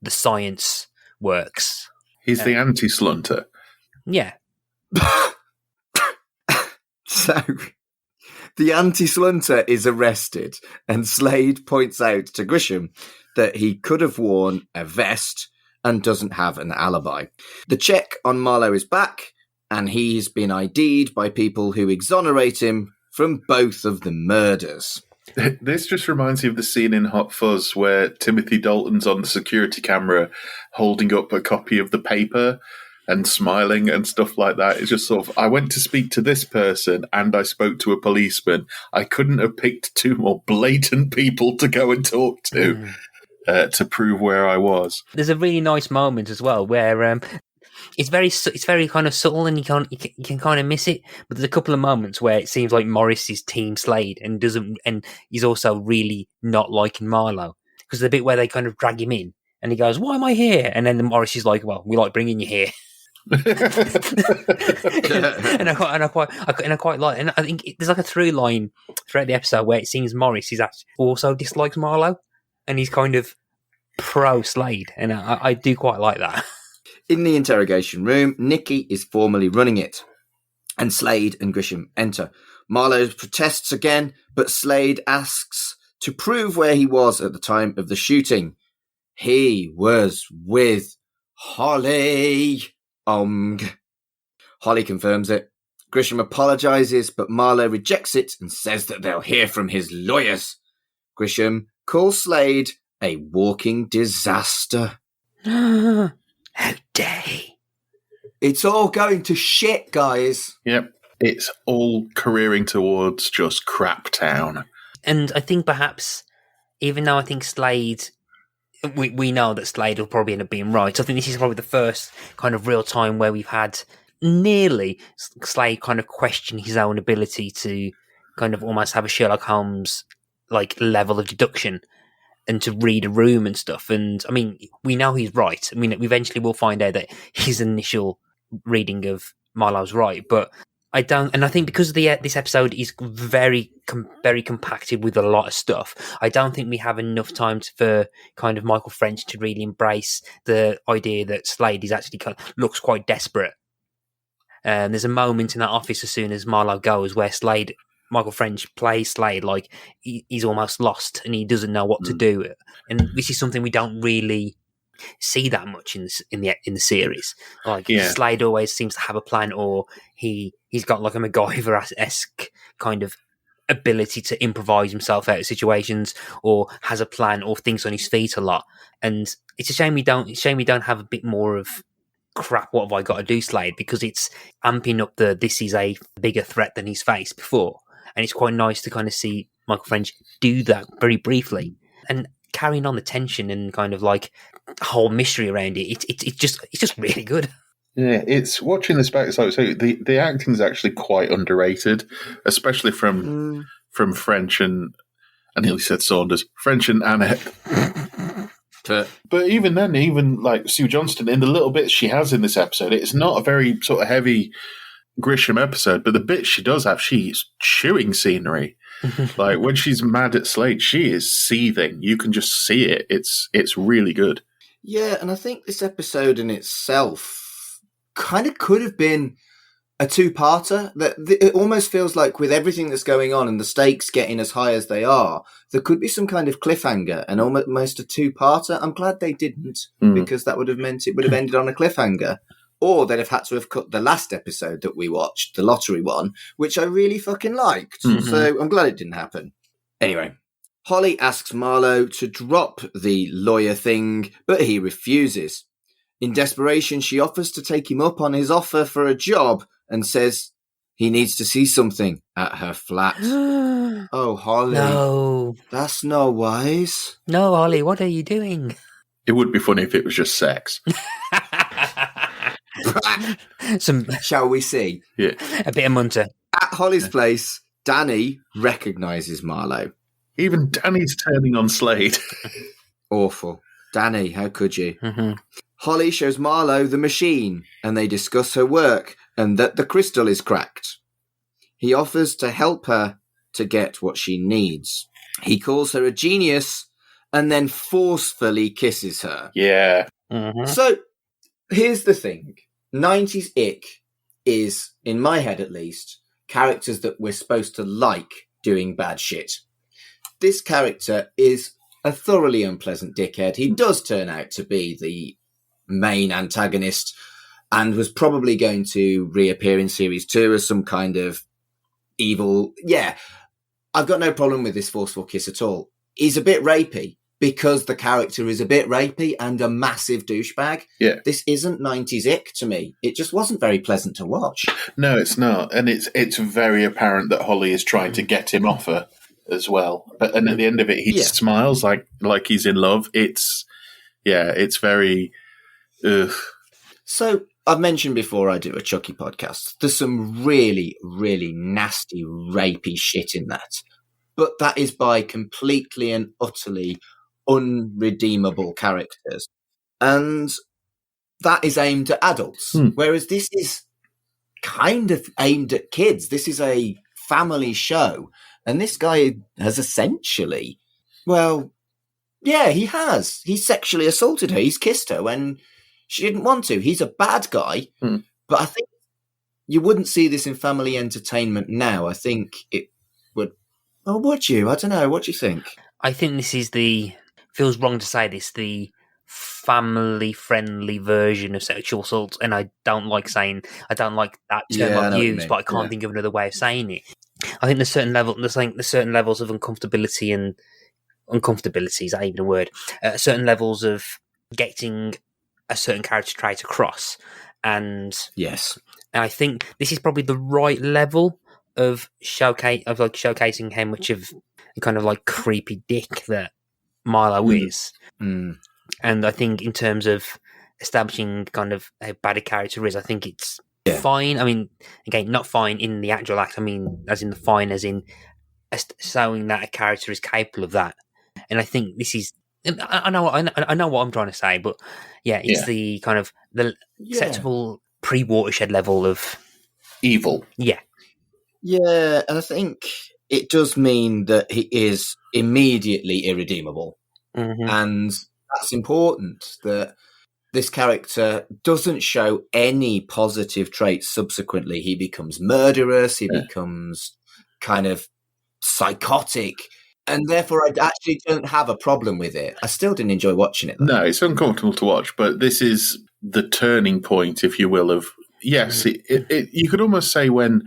the science works. He's the anti-slunter. Yeah. So the anti-slunter is arrested, and Slade points out to Grisham that he could have worn a vest and doesn't have an alibi. The check on Marlowe is back, and he's been ID'd by people who exonerate him from both of the murders. This just reminds me of the scene in Hot Fuzz where Timothy Dalton's on the security camera holding up a copy of the paper and smiling and stuff like that. It's just sort of, I went to speak to this person and I spoke to a policeman. I couldn't have picked 2 more blatant people to go and talk to prove where I was. There's a really nice moment as well where it's very kind of subtle and you can kind of miss it. But there's a couple of moments where it seems like Morris is Team Slade and he's also really not liking Marlowe, because the bit where they kind of drag him in and he goes, "Why am I here?" And then Morris is like, "Well, we like bringing you here." and I quite like, and I think there's like a through line throughout the episode where it seems Morris is actually also dislikes Marlowe and he's kind of pro Slade, and I do quite like that. In the interrogation room, Nikki is formally running it, and Slade and Grisham enter. Marlowe protests again, but Slade asks to prove where he was at the time of the shooting. He was with Holly. Holly confirms it. Grisham apologizes, but Marlowe rejects it and says that they'll hear from his lawyers. Grisham calls Slade a walking disaster. How dare he? It's all going to shit, guys. Yep. It's all careering towards just crap town. And I think perhaps, even though I think Slade, we know that Slade will probably end up being right, so I think this is probably the first kind of real time where we've had nearly Slade kind of question his own ability to kind of almost have a Sherlock Holmes like level of deduction and to read a room and stuff. And I mean, we know he's right. I mean, eventually we'll find out that his initial reading of Marlowe's right, but I don't, and I think because this episode is very compacted with a lot of stuff, I don't think we have enough time for kind of Michael French to really embrace the idea that Slade is actually looks quite desperate. There's a moment in that office as soon as Marlowe goes where Michael French plays Slade like he's almost lost and he doesn't know what to do, and this is something we don't really see that much in the series. Like Slade always seems to have a plan, or he's got like a MacGyver-esque kind of ability to improvise himself out of situations, or has a plan, or thinks on his feet a lot. And it's a shame we don't have a bit more of crap. What have I got to do, Slade? Because it's amping up this is a bigger threat than he's faced before, and it's quite nice to kind of see Michael French do that very briefly and carrying on the tension and kind of like whole mystery around it. It's just really good. Yeah, it's watching this back. So the acting is actually quite underrated, especially from French and I nearly said Saunders, French and Annett. But even then, even like Sue Johnston, in the little bits she has in this episode, it's not a very sort of heavy Grisham episode, but the bits she does have, she's chewing scenery. Like when she's mad at Slade, she is seething. You can just see it. It's really good. Yeah, and I think this episode in itself kind of could have been a two-parter. It almost feels like with everything that's going on and the stakes getting as high as they are, there could be some kind of cliffhanger and almost a two-parter. I'm glad they didn't, because that would have meant it would have ended on a cliffhanger. Or they'd have had to have cut the last episode that we watched, the lottery one, which I really fucking liked. So I'm glad it didn't happen. Anyway, Holly asks Marlowe to drop the lawyer thing, but he refuses. In desperation, she offers to take him up on his offer for a job and says he needs to see something at her flat. Oh, Holly. No. That's not wise. No, Holly, what are you doing? It would be funny if it was just sex. Shall we see? Yeah. A bit of Munter. At Holly's place, Danny recognises Marlowe. Even Danny's turning on Slade. Awful. Danny, how could you? Holly shows Marlowe the machine, and they discuss her work and that the crystal is cracked. He offers to help her to get what she needs. He calls her a genius and then forcefully kisses her. Yeah. So, here's the thing. 90s ick is, in my head at least, characters that we're supposed to like doing bad shit. This character is a thoroughly unpleasant dickhead. He does turn out to be the main antagonist and was probably going to reappear in series 2 as some kind of evil. Yeah, I've got no problem with this forceful kiss at all. He's a bit rapey because the character is a bit rapey and a massive douchebag. Yeah. This isn't 90s ick to me. It just wasn't very pleasant to watch. No, it's not. And it's very apparent that Holly is trying to get him off her as well. And at the end of it, he smiles like he's in love. It's very... Ugh. So, I've mentioned before I do a Chucky podcast. There's some really, really nasty, rapey shit in that. But that is by completely and utterly unredeemable characters. And that is aimed at adults. Whereas this is kind of aimed at kids. This is a family show. And this guy has essentially, well, yeah, he has. He sexually assaulted her. He's kissed her when she didn't want to. He's a bad guy. But I think you wouldn't see this in family entertainment now. I think it would. Oh, would you? I don't know. What do you think? I think this is feels wrong to say this, the family-friendly version of sexual assault, and I don't like that term I've used, but I can't think of another way of saying it. I think there's certain levels of uncomfortability, and uncomfortability is that even a word? Certain levels of getting a certain character trait across, and yes, And I think this is probably the right level of showcasing how much of a kind of like creepy dick that Milo is. Mm. And I think in terms of establishing kind of how bad a character is, I think it's fine. I mean, again, not fine in the actual act. I mean, as in the fine, as in showing that a character is capable of that. And I think this is. I know what I'm trying to say, but it's the kind of the acceptable pre-Watershed level of evil. Yeah. Yeah, and I think it does mean that he is immediately irredeemable. Mm-hmm. And that's important, that this character doesn't show any positive traits subsequently. He becomes murderous, he becomes kind of psychotic, and therefore I actually don't have a problem with it. I still didn't enjoy watching it, though. No, it's uncomfortable to watch, but this is the turning point, if you will, of, yes, you could almost say when,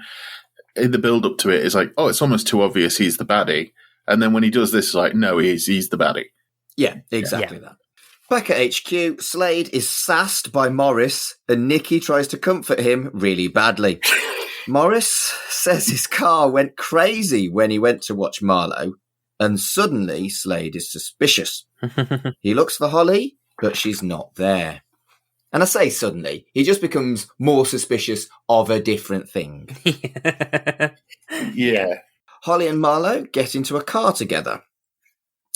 in the build-up to it, it's like, oh, it's almost too obvious he's the baddie. And then when he does this, it's like, no, he's the baddie. Yeah, exactly that. Back at HQ, Slade is sassed by Morris, and Nikki tries to comfort him really badly. Morris says his car went crazy when he went to watch Marlowe, and suddenly Slade is suspicious. He looks for Holly, but she's not there. And I say suddenly, he just becomes more suspicious of a different thing. Yeah. Holly and Marlowe get into a car together.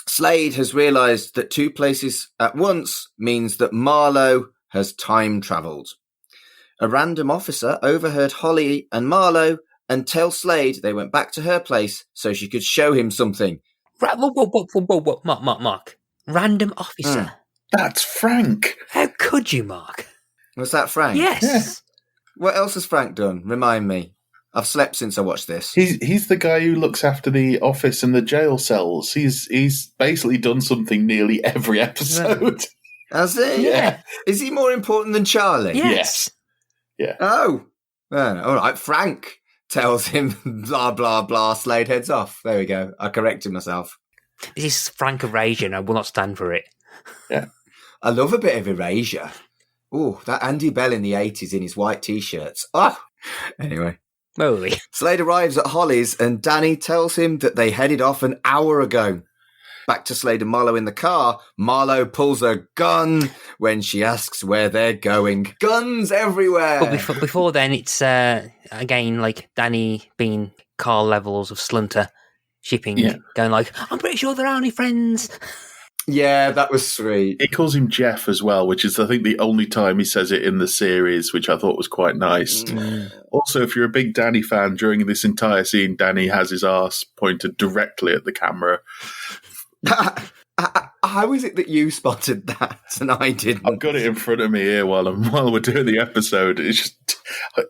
Slade has realised that two places at once means that Marlowe has time travelled. A random officer overheard Holly and Marlowe and tell Slade they went back to her place so she could show him something. Whoa, Mark. Random officer. That's Frank. How could you, Mark? Was that Frank? Yes. Yeah. What else has Frank done? Remind me. I've slept since I watched this. He's the guy who looks after the office and the jail cells. He's basically done something nearly every episode. Has he? Yeah. Is he more important than Charlie? Yes. Yeah. Oh. All right. Frank tells him blah, blah, blah. Slade heads off. There we go. I corrected myself. This is Frank erasure and I will not stand for it. Yeah. I love a bit of erasure. Oh, that Andy Bell in the 80s in his white T-shirts. Oh. Anyway. Holy. Slade arrives at Holly's and Danny tells him that they headed off an hour ago. Back to Slade and Marlowe in the car, Marlowe pulls a gun when she asks where they're going. Guns everywhere! But before then, it's, again, like Danny being car levels of slunter shipping, going like, I'm pretty sure they're only friends. Yeah, that was sweet. He calls him Jeff as well, which is, I think, the only time he says it in the series, which I thought was quite nice. Also, if you're a big Danny fan, during this entire scene, Danny has his arse pointed directly at the camera. How is it that you spotted that and I didn't? I've got it in front of me here while we're doing the episode.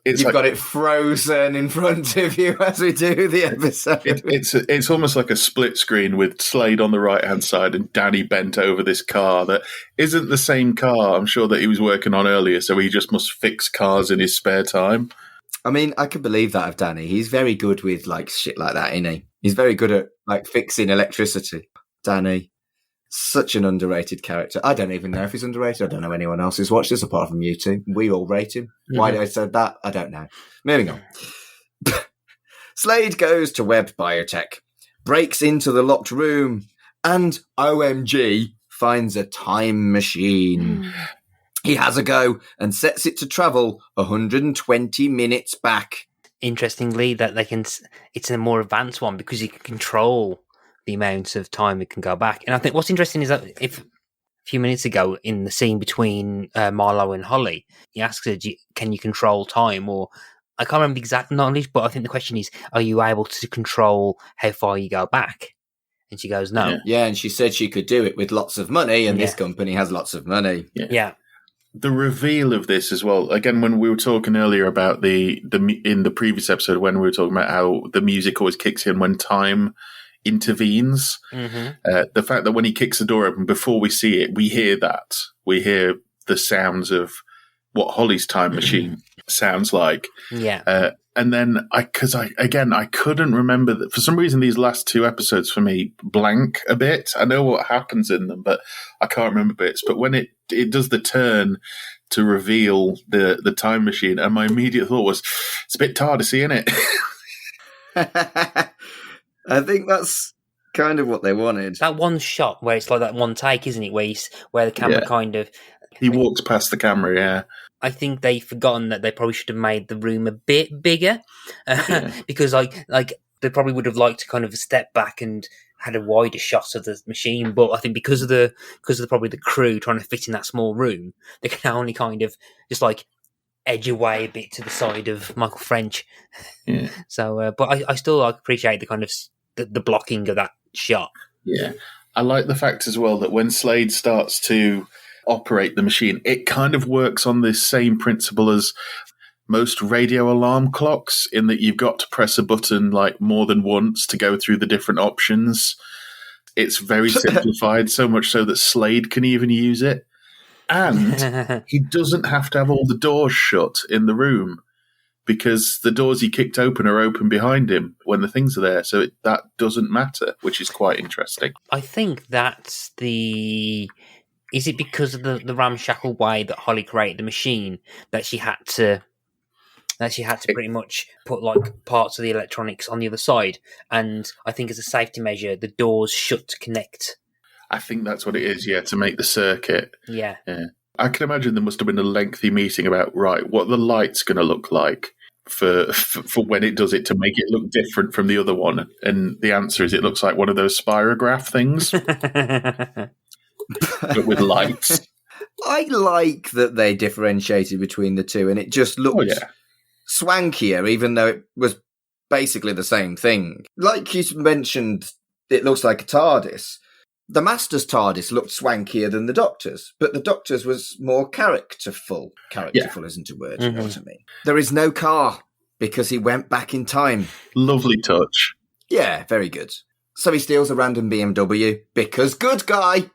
You've got it frozen in front of you as we do the episode. It's almost like a split screen with Slade on the right-hand side and Danny bent over this car that isn't the same car I'm sure that he was working on earlier, so he just must fix cars in his spare time. I mean, I could believe that of Danny. He's very good with like shit like that, isn't he? He's very good at like fixing electricity. Danny, such an underrated character. I don't even know if he's underrated. I don't know anyone else who's watched this apart from you two. We all rate him. Why I said that, I don't know. Moving on. Slade goes to Webb Biotech, breaks into the locked room, and OMG finds a time machine. He has a go and sets it to travel 120 minutes back. Interestingly, that it's a more advanced one because you can control the amount of time it can go back. And I think what's interesting is that if a few minutes ago in the scene between Marlowe and Holly, he asks her, can you control time? Or I can't remember the exact knowledge, but I think the question is, are you able to control how far you go back? And she goes, no. Yeah, and she said she could do it with lots of money, and this company has lots of money. Yeah. The reveal of this as well, again, when we were talking earlier about in the previous episode, when we were talking about how the music always kicks in when time intervenes, the fact that when he kicks the door open, before we see it, we hear that. We hear the sounds of what Holly's time machine sounds like. Yeah. And then I couldn't remember that for some reason these last two episodes for me blank a bit. I know what happens in them, but I can't remember bits. But when it does the turn to reveal the time machine, and my immediate thought was, it's a bit TARDIS-y, isn't it? I think that's kind of what they wanted. That one shot where it's like that one take, isn't it? Where the camera kind of... He walks past the camera, yeah. I think they've forgotten that they probably should have made the room a bit bigger because like they probably would have liked to kind of step back and had a wider shot of the machine. But I think because of the probably the crew trying to fit in that small room, they can only kind of just like edge away a bit to the side of Michael French. Yeah. So, but I still appreciate the kind of the blocking of that shot. Yeah. I like the fact as well that when Slade starts to operate the machine, it kind of works on this same principle as most radio alarm clocks, in that you've got to press a button like more than once to go through the different options. It's very simplified, so much so that Slade can even use it. And he doesn't have to have all the doors shut in the room, because the doors he kicked open are open behind him when the things are there. So that doesn't matter, which is quite interesting. I think that's the... Is it because of the ramshackle way that Holly created the machine that she had to pretty much put like parts of the electronics on the other side? And I think as a safety measure, the doors shut to connect. I think that's what it is, yeah, to make the circuit. Yeah. I can imagine there must have been a lengthy meeting about, right, what the light's going to look like for when it does it, to make it look different from the other one. And the answer is it looks like one of those spirograph things. But with lights. I like that they differentiated between the two, and it just looked swankier, even though it was basically the same thing. Like you mentioned, it looks like a TARDIS. The Master's TARDIS looked swankier than the Doctor's, but the Doctor's was more characterful. Characterful isn't a word, you know what I mean? There is no car, because he went back in time. Lovely touch. Yeah, very good. So he steals a random BMW, because good guy!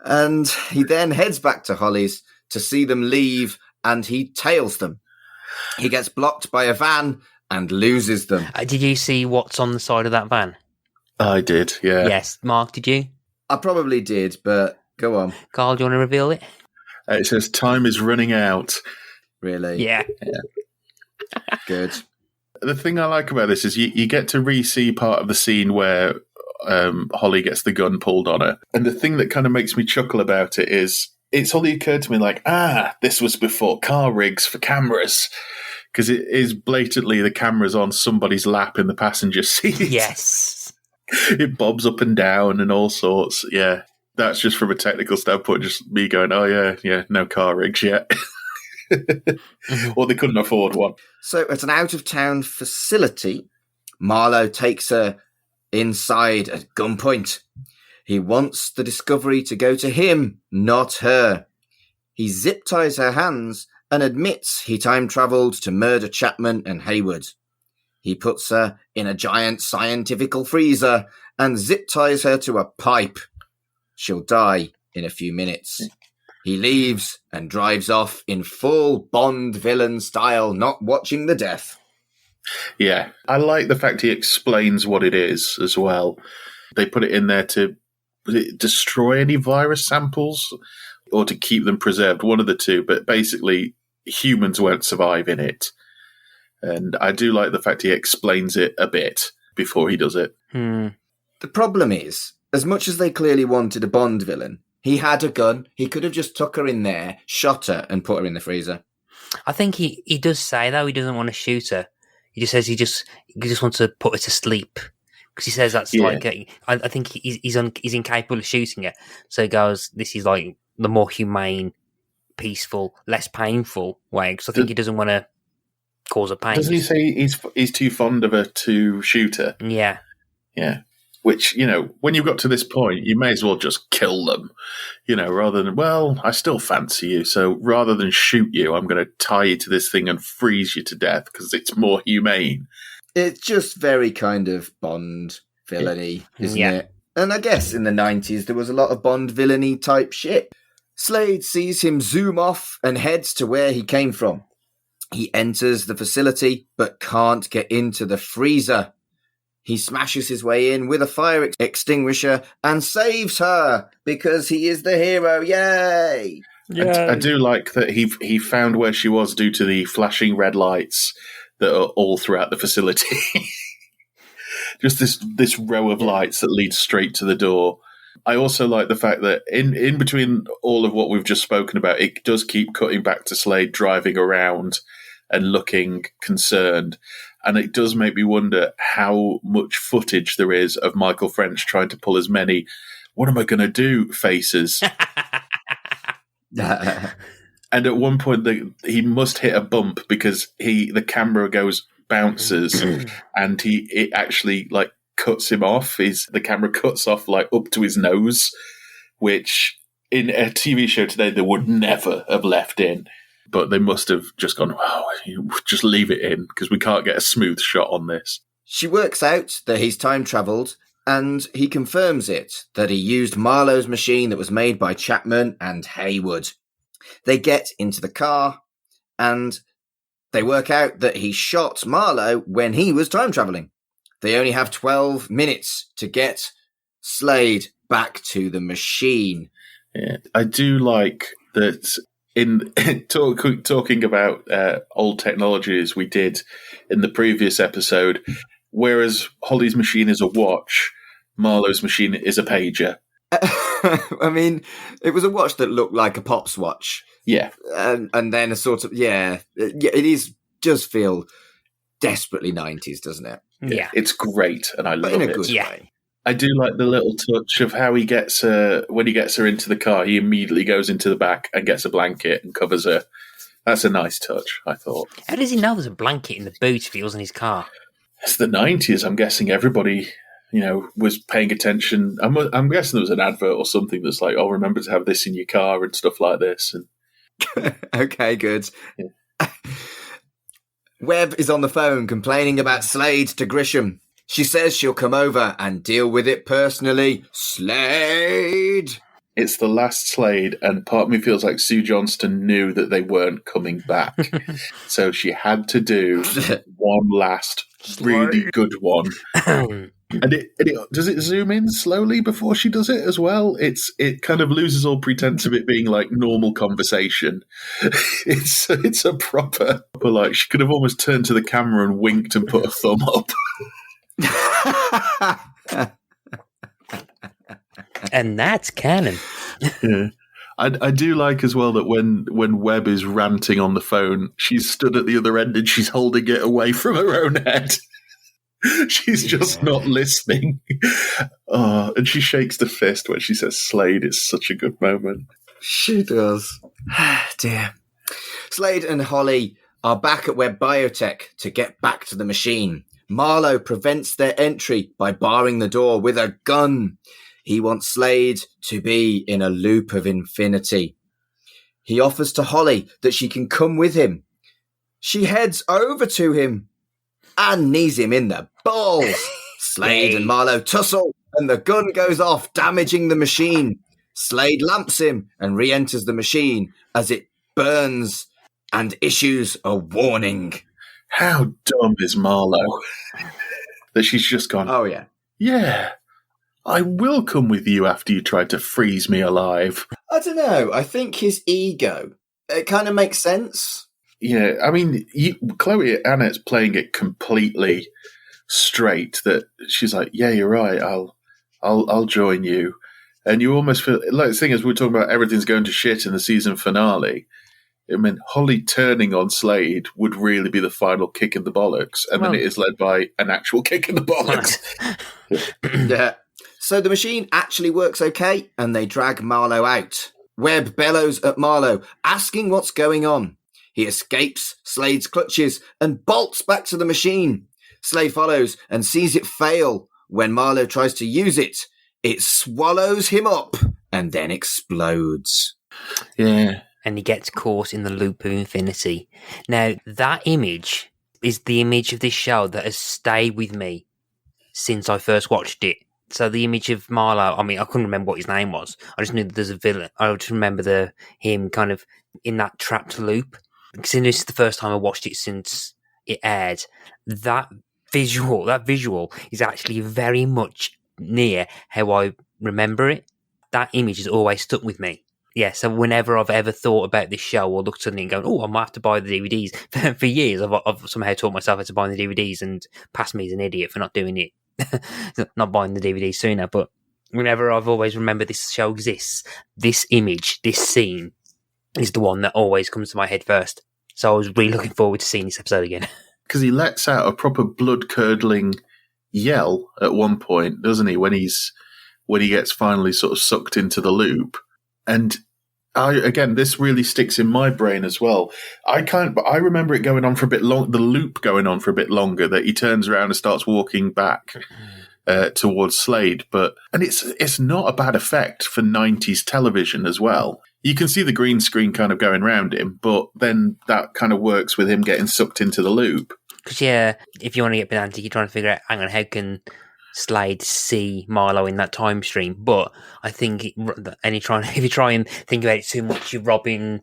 And he then heads back to Holly's to see them leave, and he tails them. He gets blocked by a van and loses them. Did you see what's on the side of that van? I did, yeah. Yes. Mark, did you? I probably did, but go on. Carl, do you want to reveal it? It says time is running out. Really? Yeah. Good. The thing I like about this is you get to re-see part of the scene where Holly gets the gun pulled on her. And the thing that kind of makes me chuckle about it is, it's only occurred to me like, this was before car rigs for cameras. Because it is blatantly the camera's on somebody's lap in the passenger seat. Yes. It bobs up and down and all sorts. Yeah. That's just from a technical standpoint, just me going, oh yeah, no car rigs yet. Or they couldn't afford one. So at an out-of-town facility, Marlowe takes her inside at gunpoint. He wants the Discovery to go to him, not her. He zip-ties her hands and admits he time-travelled to murder Chapman and Hayward. He puts her in a giant scientifical freezer and zip-ties her to a pipe. She'll die in a few minutes. He leaves and drives off in full Bond villain style, not watching the death. Yeah, I like the fact he explains what it is as well. They put it in there to destroy any virus samples or to keep them preserved, one of the two, but basically humans won't survive in it. And I do like the fact he explains it a bit before he does it. The problem is, as much as they clearly wanted a Bond villain, he had a gun. He could have just took her in there, shot her, and put her in the freezer. I think he does say, though, he doesn't want to shoot her. He just says he just wants to put her to sleep. Because he says that's like, I think he's incapable of shooting her. So he goes, this is like the more humane, peaceful, less painful way. Because I think he doesn't want to cause her pain. Doesn't he say he's too fond of her to shoot her? Yeah. Yeah. Which, when you've got to this point, you may as well just kill them, rather than, well, I still fancy you, so rather than shoot you, I'm going to tie you to this thing and freeze you to death because it's more humane. It's just very kind of Bond villainy, isn't it? And I guess in the 90s there was a lot of Bond villainy type shit. Slade sees him zoom off and heads to where he came from. He enters the facility but can't get into the freezer. He smashes his way in with a fire extinguisher and saves her because he is the hero. Yay! I do like that he found where she was due to the flashing red lights that are all throughout the facility. Just this row of lights that leads straight to the door. I also like the fact that in between all of what we've just spoken about, it does keep cutting back to Slade driving around and looking concerned. And it does make me wonder how much footage there is of Michael French trying to pull as many, what am I going to do, faces. And at one point, he must hit a bump because the camera bounces and it actually like cuts him off. The camera cuts off like up to his nose, which in a TV show today they would never have left in. But they must have just gone, just leave it in because we can't get a smooth shot on this. She works out that he's time travelled and he confirms it, that he used Marlowe's machine that was made by Chapman and Haywood. They get into the car and they work out that he shot Marlowe when he was time travelling. They only have 12 minutes to get Slade back to the machine. Yeah, I do like that in talking about old technologies we did in the previous episode, whereas Holly's machine is a watch, Marlowe's machine is a pager. I mean, it was a watch that looked like a Pop's watch. Yeah. And then a sort of, it does feel desperately 90s, doesn't it? Yeah. It's great, and I love in a it. good way. I do like the little touch of how he gets her, when he gets her into the car, he immediately goes into the back and gets a blanket and covers her. That's a nice touch, I thought. How does he know there's a blanket in the boot if he was in his car? It's the 90s. I'm guessing everybody, was paying attention. I'm guessing there was an advert or something that's like, oh, remember to have this in your car and stuff like this. And okay, good. Yeah. Webb is on the phone complaining about Slade to Grisham. She says she'll come over and deal with it personally. Slade! It's the last Slade, and part of me feels like Sue Johnston knew that they weren't coming back. So she had to do one last really good one. And does it zoom in slowly before she does it as well? It kind of loses all pretense of it being like normal conversation. It's a proper, but like she could have almost turned to the camera and winked and put a thumb up. And that's canon. Yeah. I do like as well that when Webb is ranting on the phone, she's stood at the other end and she's holding it away from her own head. She's just not listening. Oh, and she shakes the fist when she says Slade. It's such a good moment. She does. Dear. Slade and Holly are back at Webb Biotech to get back to the machine. Marlowe prevents their entry by barring the door with a gun. He wants Slade to be in a loop of infinity. He offers to Holly that she can come with him. She heads over to him and knees him in the balls. Slade and Marlowe tussle, and the gun goes off, damaging the machine. Slade lamps him and re-enters the machine as it burns and issues a warning. How dumb is Marlowe? That she's just gone, oh, yeah. Yeah, I will come with you after you tried to freeze me alive. I don't know. I think his ego, it kind of makes sense. Yeah, I mean, Chloe Annett's playing it completely straight. That she's like, "Yeah, you're right. I'll join you," and you almost feel like the thing is we're talking about everything's going to shit in the season finale. I mean, Holly turning on Slade would really be the final kick in the bollocks, and then it is led by an actual kick in the bollocks. Yeah. So the machine actually works okay, and they drag Marlowe out. Webb bellows at Marlowe, asking what's going on. He escapes Slade's clutches and bolts back to the machine. Slade follows and sees it fail. When Marlowe tries to use it, it swallows him up and then explodes. Yeah. And he gets caught in the loop of infinity. Now, that image is the image of this show that has stayed with me since I first watched it. So the image of Marlowe, I mean, I couldn't remember what his name was. I just knew that there's a villain. I just remember him kind of in that trapped loop. Because this is the first time I watched it since it aired. That visual is actually very much near how I remember it. That image has always stuck with me. Yeah, so whenever I've ever thought about this show or looked at it and going, I might have to buy the DVDs. For years, I've somehow taught myself how to buy the DVDs and pass me as an idiot for not doing it. Not buying the DVDs sooner, but whenever I've always remembered this show exists, this image, this scene is the one that always comes to my head first. So I was really looking forward to seeing this episode again. Because he lets out a proper blood-curdling yell at one point, doesn't he, when he gets finally sort of sucked into the loop. And this really sticks in my brain as well. I remember it going on for a bit long, the loop going on for a bit longer, that he turns around and starts walking back towards Slade. And it's not a bad effect for 90s television as well. You can see the green screen kind of going around him, but then that kind of works with him getting sucked into the loop. Because, if you want to get pedantic, you're trying to figure out, hang on, how can Slade see Marlowe in that time stream? But I think, if you try and think about it too much, you're robbing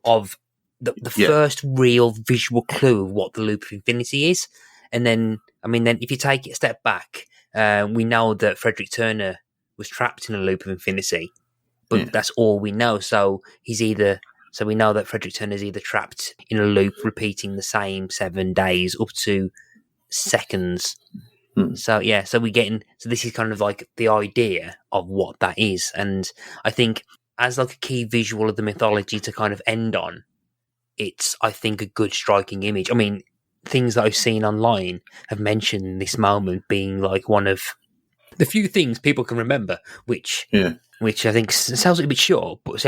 of the first real visual clue of what the loop of infinity is. And then if you take it a step back, we know that Frederick Turner was trapped in a loop of infinity, but that's all we know. So we know that Frederick Turner is either trapped in a loop repeating the same 7 days up to seconds. So this is kind of like the idea of what that is. And I think as like a key visual of the mythology to kind of end on, it's, I think, a good striking image. I mean, things that I've seen online have mentioned this moment being like one of the few things people can remember, which I think sounds a bit short, but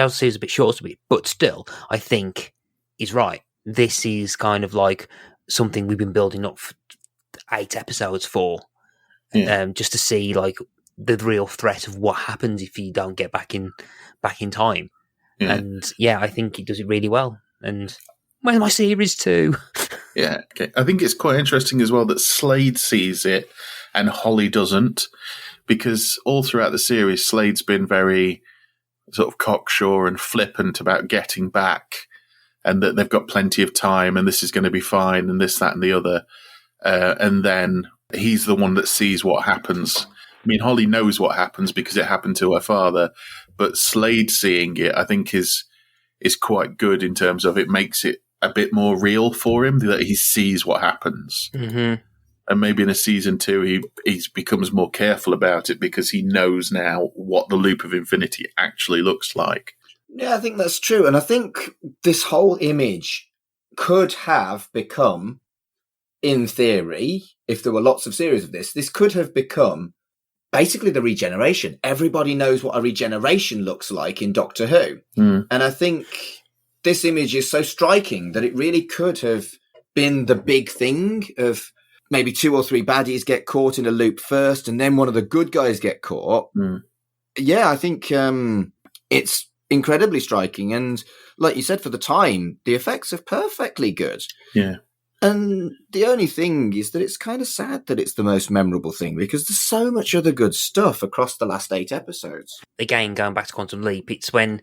but still, I think is right. This is kind of like something we've been building up for 8 episodes for, just to see like the real threat of what happens if you don't get back in time. And I think it does it really well. And where's my series 2? Okay. I think it's quite interesting as well that Slade sees it and Holly doesn't, because all throughout the series, Slade's been very sort of cocksure and flippant about getting back, and that they've got plenty of time and this is going to be fine and this, that and the other. And then he's the one that sees what happens. I mean, Holly knows what happens because it happened to her father, but Slade seeing it, I think, is quite good in terms of it makes it a bit more real for him, that he sees what happens. Mm-hmm. And maybe in a season 2, he becomes more careful about it because he knows now what the loop of infinity actually looks like. Yeah, I think that's true. And I think this whole image could have become, in theory, if there were lots of series of this could have become basically the regeneration. Everybody knows what a regeneration looks like in Doctor Who. And I think this image is so striking that it really could have been the big thing of maybe 2 or 3 baddies get caught in a loop first and then one of the good guys get caught. Yeah, I think it's incredibly striking. And like you said, for the time, the effects are perfectly good. Yeah. And the only thing is that it's kind of sad that it's the most memorable thing, because there's so much other good stuff across the last 8 episodes. Again, going back to Quantum Leap, it's when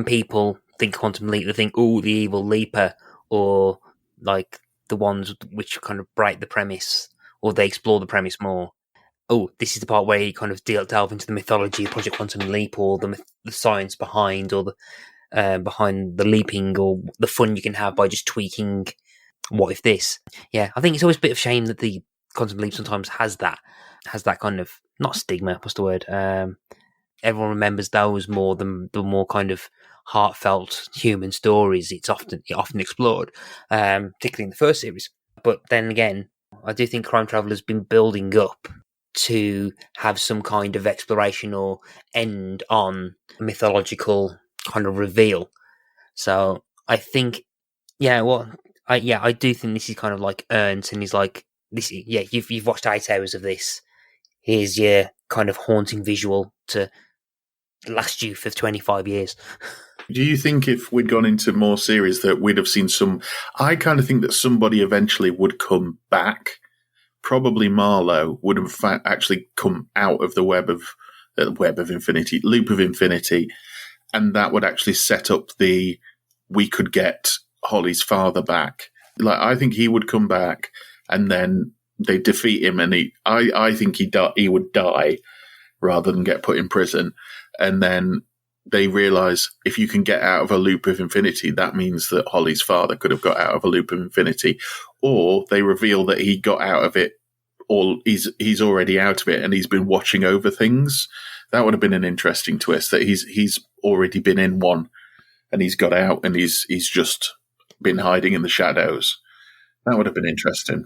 people think Quantum Leap, they think, the evil leaper, or like the ones which kind of break the premise, or they explore the premise more. This is the part where you kind of delve into the mythology of Project Quantum Leap, or the science behind, or the behind the leaping, or the fun you can have by just tweaking. What if this? Yeah, I think it's always a bit of shame that the Quantum Leap sometimes has that kind of, not stigma, what's the word? Everyone remembers those more than the more kind of heartfelt human stories it's often explored, particularly in the first series. But then again, I do think Crime Traveller has been building up to have some kind of exploration or end on a mythological kind of reveal. So I think, I do think this is kind of like earned, and he's like, this. Yeah, you've watched 8 hours of this. Here's your kind of haunting visual to last you for 25 years. Do you think if we'd gone into more series that we'd have seen some? I kind of think that somebody eventually would come back, probably Marlowe would have actually come out of the loop of infinity, and that would actually set up we could get Holly's father back. Like, I think he would come back, and then they defeat him, and I think he would die rather than get put in prison, and then they realise if you can get out of a loop of infinity, that means that Holly's father could have got out of a loop of infinity, or they reveal that he got out of it, or he's already out of it and he's been watching over things. That would have been an interesting twist, that he's already been in one and he's got out and he's just been hiding in the shadows. That would have been interesting.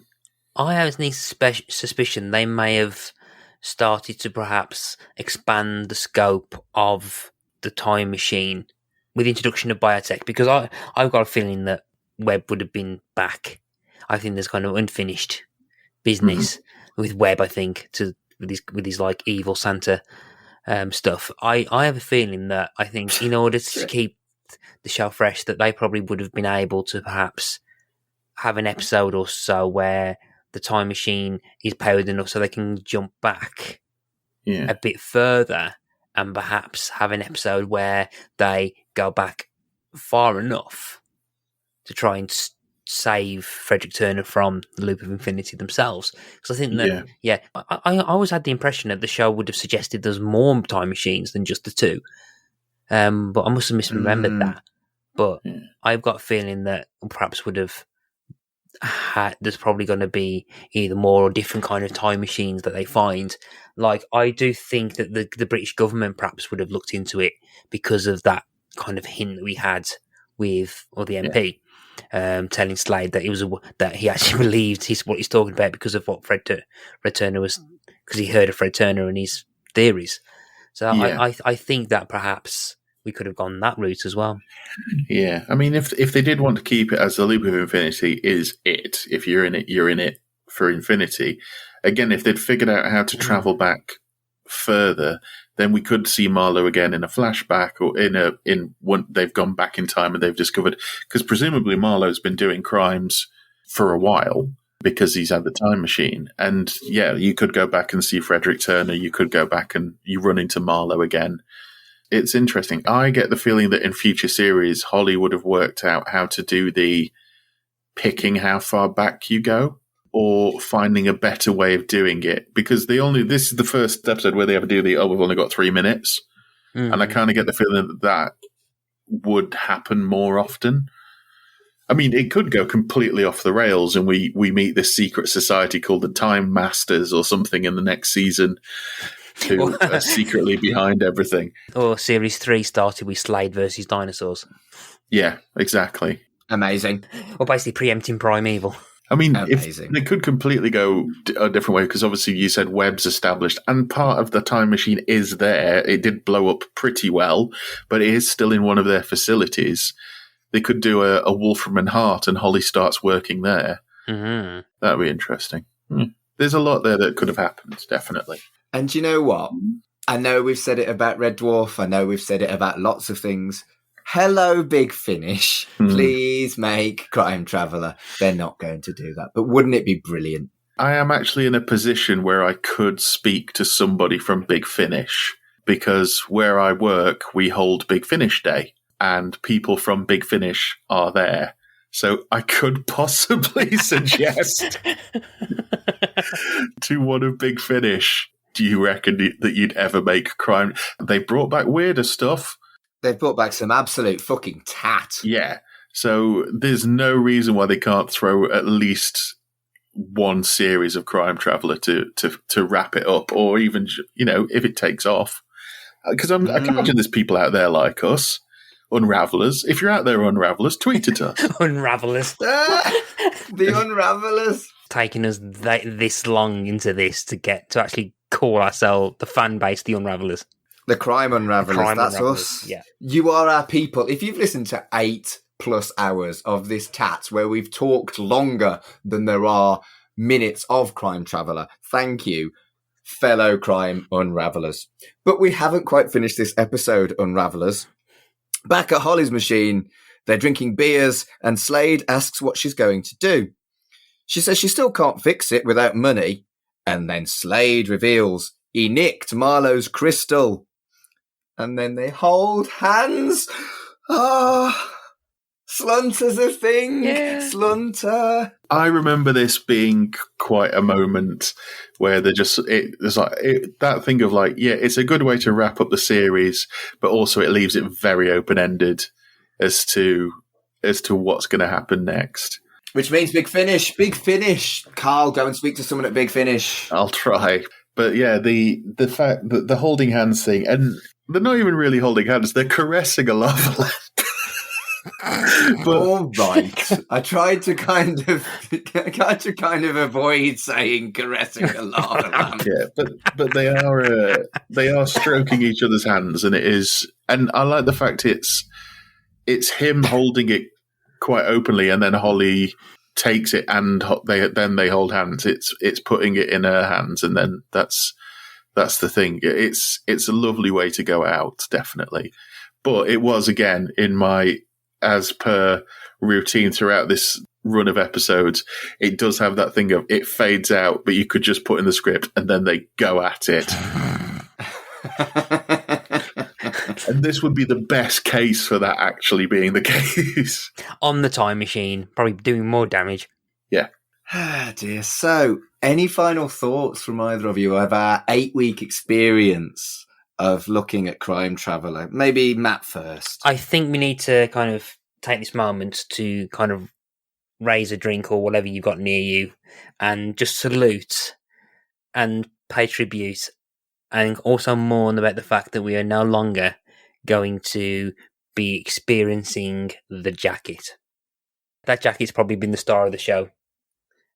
I have a suspicion they may have started to perhaps expand the scope of the time machine with the introduction of biotech, because I've got a feeling that Webb would have been back. I think there's kind of unfinished business with Webb, I think, with his like evil Santa stuff. I have a feeling that I think in order to keep the show fresh, that they probably would have been able to perhaps have an episode or so where the time machine is powered enough so they can jump back a bit further, and perhaps have an episode where they go back far enough to try and save Frederick Turner from the loop of infinity themselves. Because I think that, I always had the impression that the show would have suggested there's more time machines than just the two. But I must have misremembered that. But I've got a feeling that perhaps would have there's probably going to be either more or different kind of time machines that they find. Like, I do think that the British government perhaps would have looked into it because of that kind of hint that we had with, or the MP telling Slade that that he actually believed what he's talking about because of what Fred Turner was, because he heard of Fred Turner and his theories. So I think that perhaps we could have gone that route as well. Yeah, I mean, if they did want to keep it as the loop of infinity is it, if you're in it, you're in it for infinity. Again, if they'd figured out how to travel back further, then we could see Marlowe again in a flashback, or in one they've gone back in time and they've discovered, because presumably Marlowe's been doing crimes for a while because he's had the time machine. And yeah, you could go back and see Frederick Turner. You could go back and you run into Marlowe again. It's interesting. I get the feeling that in future series, Holly would have worked out how to do the picking how far back you go, or finding a better way of doing it. Because this is the first episode where they ever do we've only got 3 minutes. And I kind of get the feeling that would happen more often. I mean, it could go completely off the rails and we meet this secret society called the Time Masters or something in the next season, who are secretly behind everything. Or Series 3 started with Slade versus dinosaurs. Yeah, exactly. Amazing. Or basically preempting Primeval. I mean, if they could completely go a different way, because obviously you said Webb's established, and part of the time machine is there. It did blow up pretty well, but it is still in one of their facilities. They could do a Wolfram and Hart, and Holly starts working there. Mm-hmm. That would be interesting. There's a lot there that could have happened, definitely. And you know what? I know we've said it about Red Dwarf. I know we've said it about lots of things. Hello, Big Finish. Please make Crime Traveller. They're not going to do that. But wouldn't it be brilliant? I am actually in a position where I could speak to somebody from Big Finish, because where I work, we hold Big Finish Day, and people from Big Finish are there. So I could possibly suggest to one of Big Finish, do you reckon that you'd ever make crime? They brought back weirder stuff. They've brought back some absolute fucking tat. Yeah. So there's no reason why they can't throw at least one series of Crime Traveller to wrap it up, or even, if it takes off. Because I can imagine there's people out there like us, Unravelers. If you're out there, Unravelers, tweet at us. Unravelers. The Unravelers. Taking us this long into this to actually call ourselves the fan base, the Unravelers. The Crime Unravelers, that's us. Yeah. You are our people. If you've listened to 8+ hours of this tat where we've talked longer than there are minutes of Crime Traveller, thank you, fellow Crime Unravelers. But we haven't quite finished this episode, Unravelers. Back at Holly's machine, they're drinking beers, and Slade asks what she's going to do. She says she still can't fix it without money. And then Slade reveals he nicked Marlowe's crystal. And then they hold hands. Ah, Slunter's a thing. Yeah. Slunter. I remember this being quite a moment where there's like that thing of like, yeah, it's a good way to wrap up the series, but also it leaves it very open-ended as to what's going to happen next. Which means Big Finish. Big Finish. Carl, go and speak to someone at Big Finish. I'll try. But yeah, the fact that the holding hands thing, and they're not even really holding hands, they're caressing a lava lamp. But, all right. I tried to kind of avoid saying caressing a lava lamp. Yeah, but they are stroking each other's hands, and I like the fact it's him holding it quite openly, and then Holly takes it and they hold hands. It's putting it in her hands, and then that's the thing. It's a lovely way to go out, definitely. But it was, again, as per routine throughout this run of episodes, it does have that thing of it fades out, but you could just put in the script and then they go at it. And this would be the best case for that actually being the case. On the time machine, probably doing more damage. Yeah. Ah, dear. So, any final thoughts from either of you of our 8-week experience of looking at Crime Traveller? Maybe Matt first. I think we need to kind of take this moment to kind of raise a drink or whatever you've got near you and just salute and pay tribute, and also mourn about the fact that we are no longer going to be experiencing the jacket. That jacket's probably been the star of the show.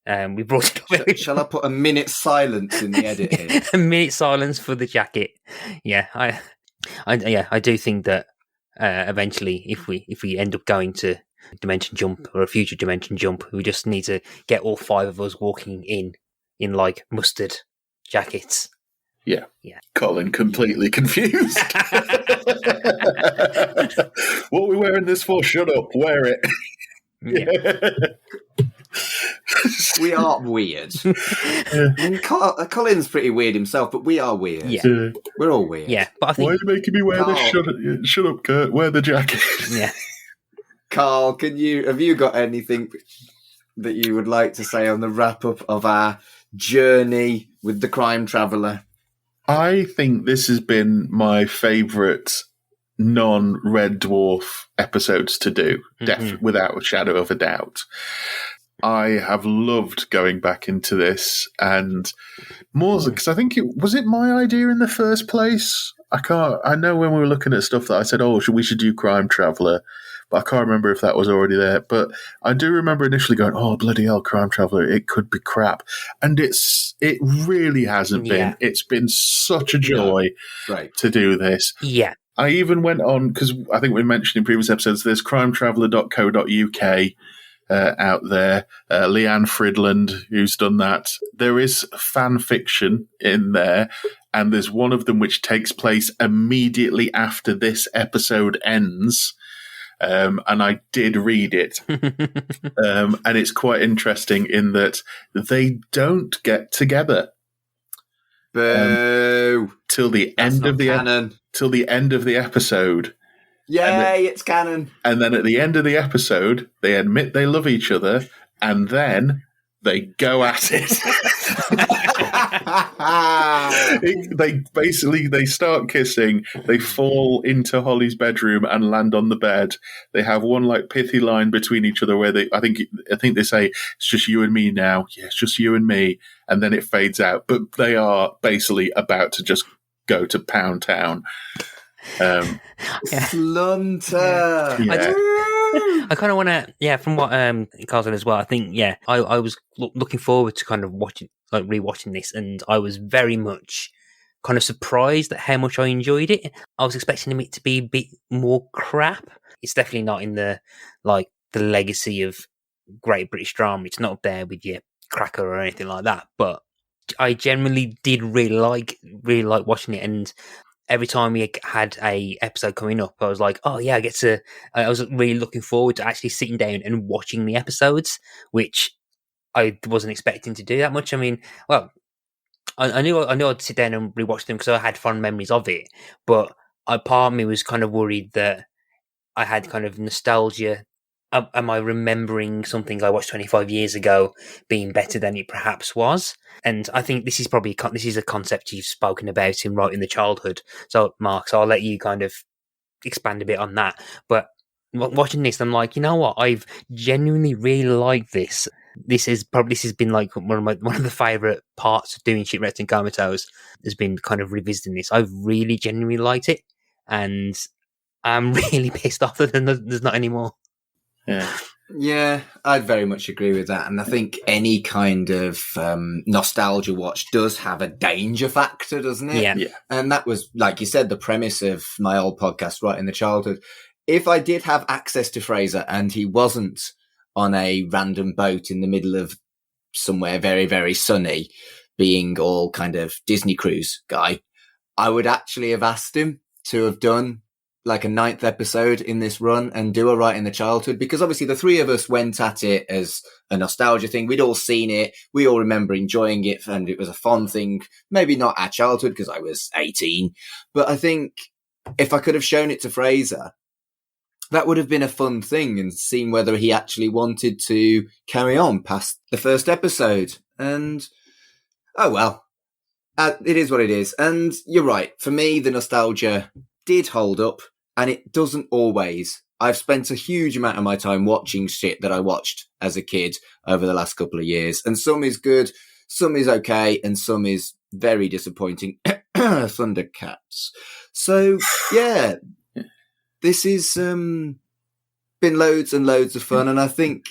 We brought it up. Shall I put a minute silence in the edit here? A minute silence for the jacket. Yeah, I do think that eventually, if we end up going to Dimension Jump or a future Dimension Jump, we just need to get all 5 of us walking in like mustard jackets. Yeah. Yeah. Colin completely confused. What are we wearing this for? Shut up. Wear it. Yeah. We are weird. Colin's pretty weird himself, but we are weird. Yeah. We're all weird. Yeah, but I think... Why are you making me wear this? Shut up, Kurt. Wear the jacket. Yeah. Carl, have you got anything that you would like to say on the wrap-up of our journey with the Crime Traveller? I think this has been my favourite non-Red Dwarf episodes to do, without a shadow of a doubt. I have loved going back into this, and more because I think was it my idea in the first place? I know when we were looking at stuff that I said, we should do Crime Traveller, but I can't remember if that was already there. But I do remember initially going, oh, bloody hell, Crime Traveller, it could be crap. And it really hasn't been. It's been such a joy to do this. Yeah. I even went on, because I think we mentioned in previous episodes, there's crimetraveller.co.uk out there. Leanne Fridland, who's done that. There is fan fiction in there, and there's one of them which takes place immediately after this episode ends. And I did read it. And it's quite interesting in that they don't get together. Boo! Till the end of the episode. Yay, it's canon. And then at the end of the episode, they admit they love each other, and then they go at it. They start kissing, they fall into Holly's bedroom and land on the bed. They have one like pithy line between each other where I think they say, it's just you and me now. Yeah, it's just you and me. And then it fades out. But they are basically about to just go to Pound Town. Slunter. Yeah. I kind of want to, from what Carl said as well, I think, I was looking forward to kind of rewatching this, and I was very much kind of surprised at how much I enjoyed it. I was expecting it to be a bit more crap. It's definitely not in the legacy of great British drama. It's not up there with your Cracker or anything like that, but I generally did really like watching it, and every time we had a episode coming up, I was like, oh yeah, I was really looking forward to actually sitting down and watching the episodes, which I wasn't expecting to do that much. I mean, well, I knew I'd sit down and rewatch them because I had fond memories of it, but part of me was kind of worried that I had kind of nostalgia. Am I remembering something I watched 25 years ago being better than it perhaps was? And I think this is probably a concept you've spoken about in Right in the Childhood. So, Mark, I'll let you kind of expand a bit on that. But watching this, I'm like, you know what? I've genuinely really liked this. This has been like one of the favourite parts of doing Shipwrecked and Comatose has been kind of revisiting this. I've really genuinely liked it, and I'm really pissed off that there's not any more. Yeah, I'd very much agree with that. And I think any kind of nostalgia watch does have a danger factor, doesn't it? Yeah. And that was, like you said, the premise of my old podcast, Right in the Childhood. If I did have access to Fraser and he wasn't on a random boat in the middle of somewhere very, very sunny, being all kind of Disney cruise guy, I would actually have asked him to have done like a 9th episode in this run and do a Right in the Childhood, because obviously the three of us went at it as a nostalgia thing. We'd all seen it. We all remember enjoying it, and it was a fun thing. Maybe not our childhood because I was 18, but I think if I could have shown it to Fraser, that would have been a fun thing, and seen whether he actually wanted to carry on past the first episode. And, oh well, it is what it is. And you're right. For me, the nostalgia did hold up, and it doesn't always. I've spent a huge amount of my time watching shit that I watched as a kid over the last couple of years, and some is good, some is okay, and some is very disappointing. Thundercats. So, yeah, this has been loads and loads of fun, and I think,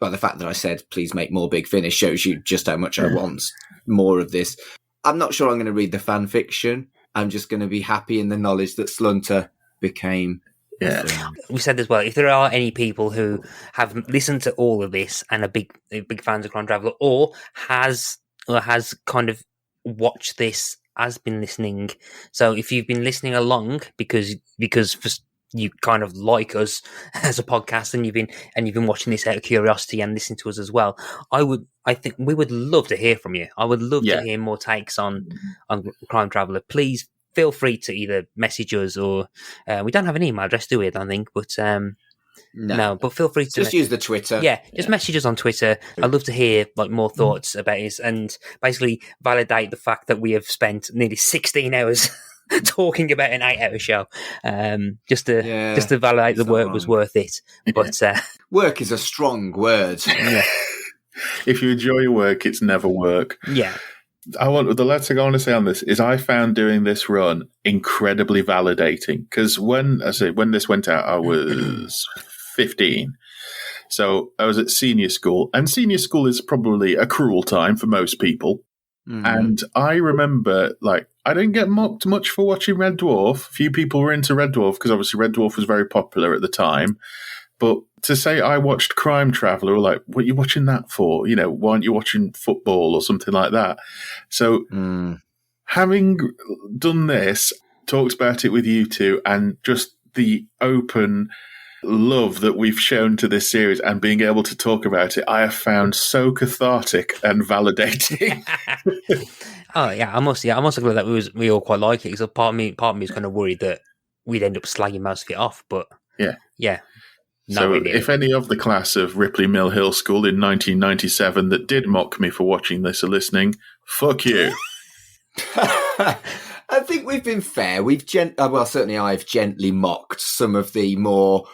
well, the fact that I said, please make more Big Finish shows you just how much I want more of this. I'm not sure I'm going to read the fan fiction. I'm just going to be happy in the knowledge that Slunter became. Yeah. We said as well, if there are any people who have listened to all of this and are big fans of Crime Traveller, or has kind of watched this, has been listening. So if you've been listening along because you kind of like us as a podcast, and you've been watching this out of curiosity and listening to us as well, I think we would love to hear from you. I would love to hear more takes on Crime Traveller. Please feel free to either message us, or we don't have an email address, do we? I don't think, but no, but feel free to just use the Twitter. Yeah, just message us on Twitter. I'd love to hear like more thoughts about it, and basically validate the fact that we have spent nearly 16 hours talking about an 8-hour show, just to validate the work was worth it. But work is a strong word. Yeah. If you enjoy your work, it's never work. Yeah. The last thing I want to say on this is I found doing this run incredibly validating, because when this went out, I was 15. So I was at senior school, and senior school is probably a cruel time for most people. Mm-hmm. And I remember, like, I didn't get mocked much for watching Red Dwarf. Few people were into Red Dwarf because obviously Red Dwarf was very popular at the time. But to say I watched Crime Traveller, like, what are you watching that for? You know, why aren't you watching football or something like that? So having done this, talked about it with you two, and just the open love that we've shown to this series and being able to talk about it, I have found so cathartic and validating. Oh yeah, I must agree that we all quite like it. Because part of me was kind of worried that we'd end up slagging most of it off, but yeah. So if any of the class of Ripley Mill Hill School in 1997 that did mock me for watching this are listening, fuck you. I think we've been fair. Certainly I've gently mocked some of the more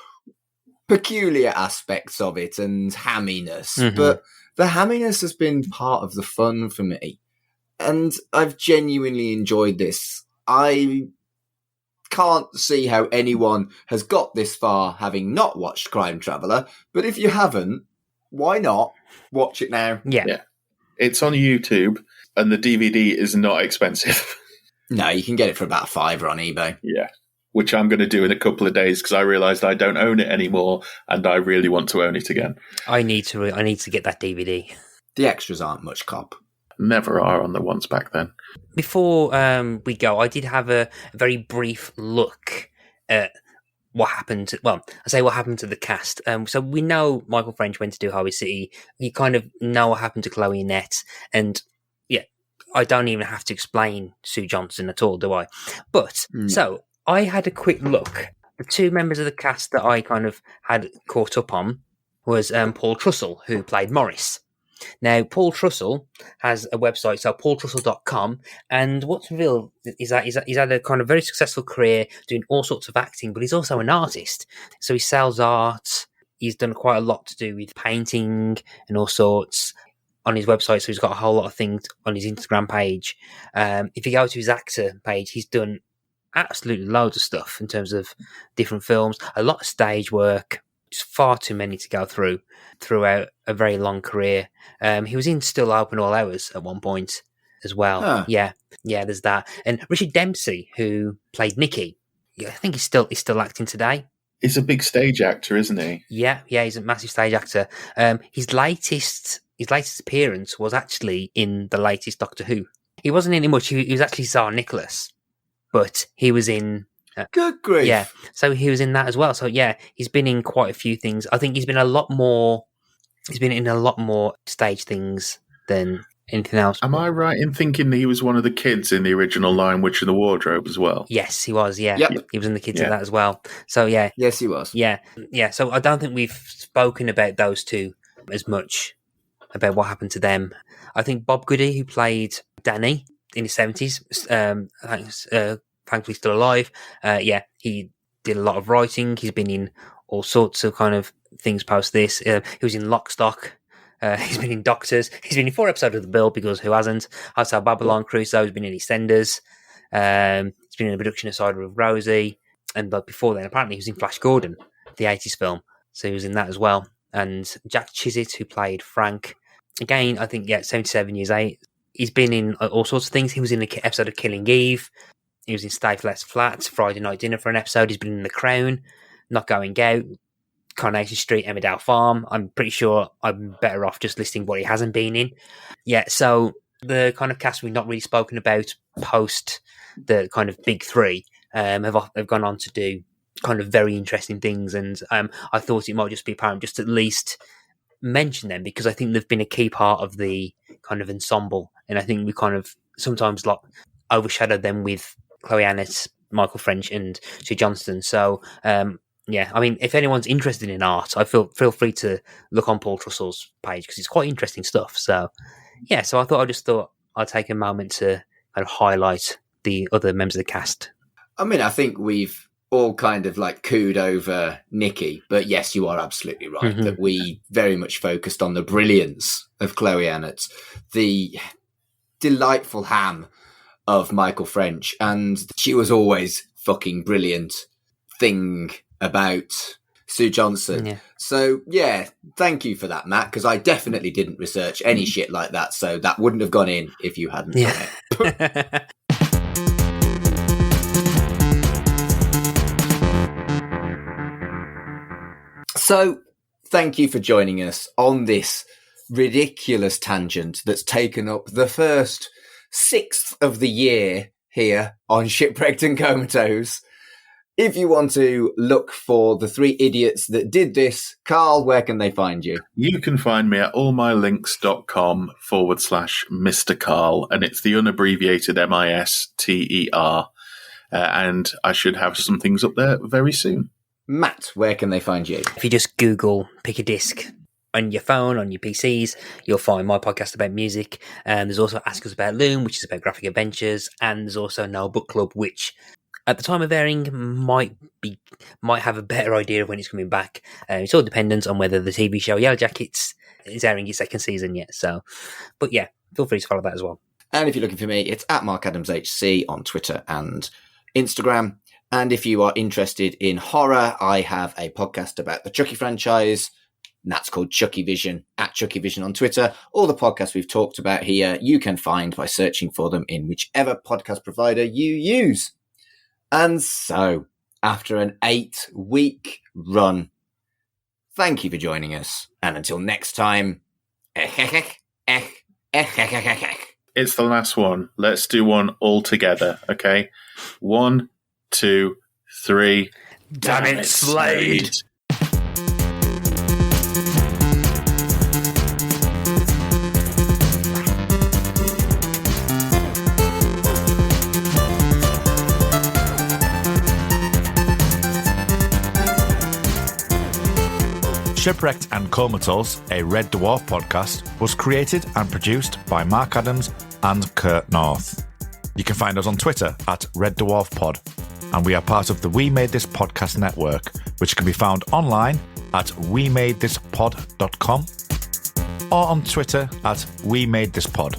peculiar aspects of it and hamminess, but the hamminess has been part of the fun for me, and I've genuinely enjoyed this. I can't see how anyone has got this far having not watched Crime Traveller, but if you haven't, why not watch it now? Yeah. It's on YouTube, and the DVD is not expensive. No, you can get it for about $5 on eBay. Yeah, which I'm going to do in a couple of days because I realised I don't own it anymore, and I really want to own it again. I need to get that DVD. The extras aren't much cop. Never are on the ones back then. Before we go, I did have a very brief look at what happened to, well, I say what happened to the cast. So we know Michael French went to do Holby City. You kind of know what happened to Chloe Annett. And yeah, I don't even have to explain Sue Johnson at all, do I? But, so I had a quick look. The two members of the cast that I kind of had caught up on was Paul Trussell, who played Morris. Now, Paul Trussell has a website, so paultrussell.com, and what's real is that he's had a kind of very successful career doing all sorts of acting, but he's also an artist. So he sells art. He's done quite a lot to do with painting and all sorts on his website, so he's got a whole lot of things on his Instagram page. If you go to his actor page, he's done absolutely loads of stuff in terms of different films, a lot of stage work. Just far too many to go throughout a very long career. He was in Still Open All Hours at one point as well. Huh. Yeah, there's that. And Richard Dempsey, who played Nicky, I think he's still acting today. He's a big stage actor, isn't he? Yeah, he's a massive stage actor. His latest appearance was actually in the latest Doctor Who. He wasn't in it much. He was actually Tsar Nicholas, but he was in. Good grief. Yeah, so he was in that as well. So yeah, he's been in quite a few things. I think he's been in a lot more stage things than anything else. Am I right in thinking that he was one of the kids in the original Lion Witch in the Wardrobe as well? Yes, he was, yeah. Yep. He was in the kids in that as well. So yeah. Yes, he was. Yeah. So I don't think we've spoken about those two as much, about what happened to them. I think Bob Goody, who played Danny in his 70s, thankfully still alive. He did a lot of writing. He's been in all sorts of kind of things post this. He was in Lock, Stock. He's been in Doctors. He's been in 4 episodes of The Bill, because who hasn't? Hotel Babylon, Crusoe. He's been in EastEnders. He's been in the production of Cider of Rosie. And but before then, apparently, he was in Flash Gordon, the 80s film. So he was in that as well. And Jack Chisit, who played Frank. Again, I think, 77 years old. He's been in all sorts of things. He was in an episode of Killing Eve. He was in Stay Flat, Friday Night Dinner for an episode. He's been in The Crown, Not Going Out, Coronation Street, Emmerdale Farm. I'm pretty sure I'm better off just listing what he hasn't been in. Yeah, so the kind of cast we've not really spoken about post the kind of big three have gone on to do kind of very interesting things. And I thought it might just be apparent just at least mention them, because I think they've been a key part of the kind of ensemble. And I think we kind of sometimes overshadow them with Chloe Annett, Michael French, and Sue Johnston. So, I mean, if anyone's interested in art, I feel free to look on Paul Trussell's page, because it's quite interesting stuff. So, so I thought I'd take a moment to kind of highlight the other members of the cast. I mean, I think we've all kind of cooed over Nicky, but yes, you are absolutely right that we very much focused on the brilliance of Chloe Annett, the delightful ham of Michael French, and she was always fucking brilliant thing about Sue Johnson. Yeah. So thank you for that, Matt, because I definitely didn't research any shit like that, so that wouldn't have gone in if you hadn't done it. So thank you for joining us on this ridiculous tangent that's taken up the first 6th of the year here on Shipwrecked and Comatose. If you want to look for the 3 idiots that did this, Carl, where can they find you? You can find me at allmylinks.com/Mr. Carl, and it's the unabbreviated MISTER. And I should have some things up there very soon. Matt, where can they find you? If you just Google Pick a Disc on your phone, on your PCs, you'll find my podcast about music. And there's also Ask Us About Loom, which is about graphic adventures. And there's also No Book Club, which at the time of airing might have a better idea of when it's coming back. It's all dependent on whether the TV show Yellow Jackets is airing its 2nd season yet. So, but feel free to follow that as well. And if you're looking for me, it's at Mark Adams HC on Twitter and Instagram. And if you are interested in horror, I have a podcast about the Chucky franchise. And that's called Chucky Vision, at Chucky Vision on Twitter. All the podcasts we've talked about here, you can find by searching for them in whichever podcast provider you use. And so, after an 8-week run, thank you for joining us. And until next time, it's the last one. Let's do one all together, okay? 1, 2, 3. Damn it, Slade! Shipwrecked and Comatose, a Red Dwarf podcast, was created and produced by Mark Adams and Kurt North. You can find us on Twitter at Red Dwarf Pod, and we are part of the We Made This Podcast network, which can be found online at wemadethispod.com or on Twitter at We Made This Pod.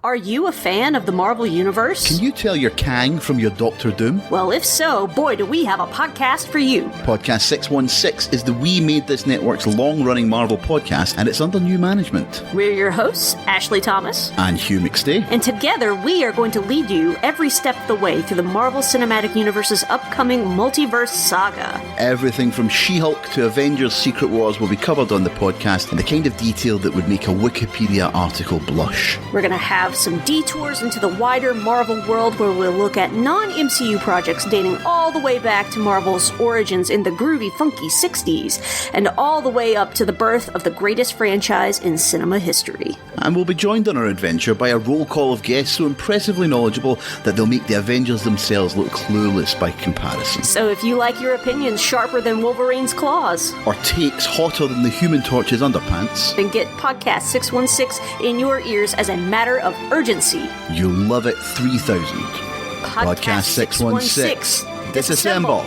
Are you a fan of the Marvel Universe? Can you tell your Kang from your Doctor Doom? Well, if so, boy, do we have a podcast for you. Podcast 616 is the We Made This Network's long-running Marvel podcast, and it's under new management. We're your hosts, Ashley Thomas and Hugh McStay. And together, we are going to lead you every step of the way through the Marvel Cinematic Universe's upcoming multiverse saga. Everything from She-Hulk to Avengers Secret Wars will be covered on the podcast in the kind of detail that would make a Wikipedia article blush. We're going to have some detours into the wider Marvel world where we'll look at non-MCU projects dating all the way back to Marvel's origins in the groovy, funky 60s, and all the way up to the birth of the greatest franchise in cinema history. And we'll be joined on our adventure by a roll call of guests so impressively knowledgeable that they'll make the Avengers themselves look clueless by comparison. So if you like your opinions sharper than Wolverine's claws, or takes hotter than the Human Torch's underpants, then get Podcast 616 in your ears as a matter of urgency. You'll love it 3000. Podcast 616. Disassemble.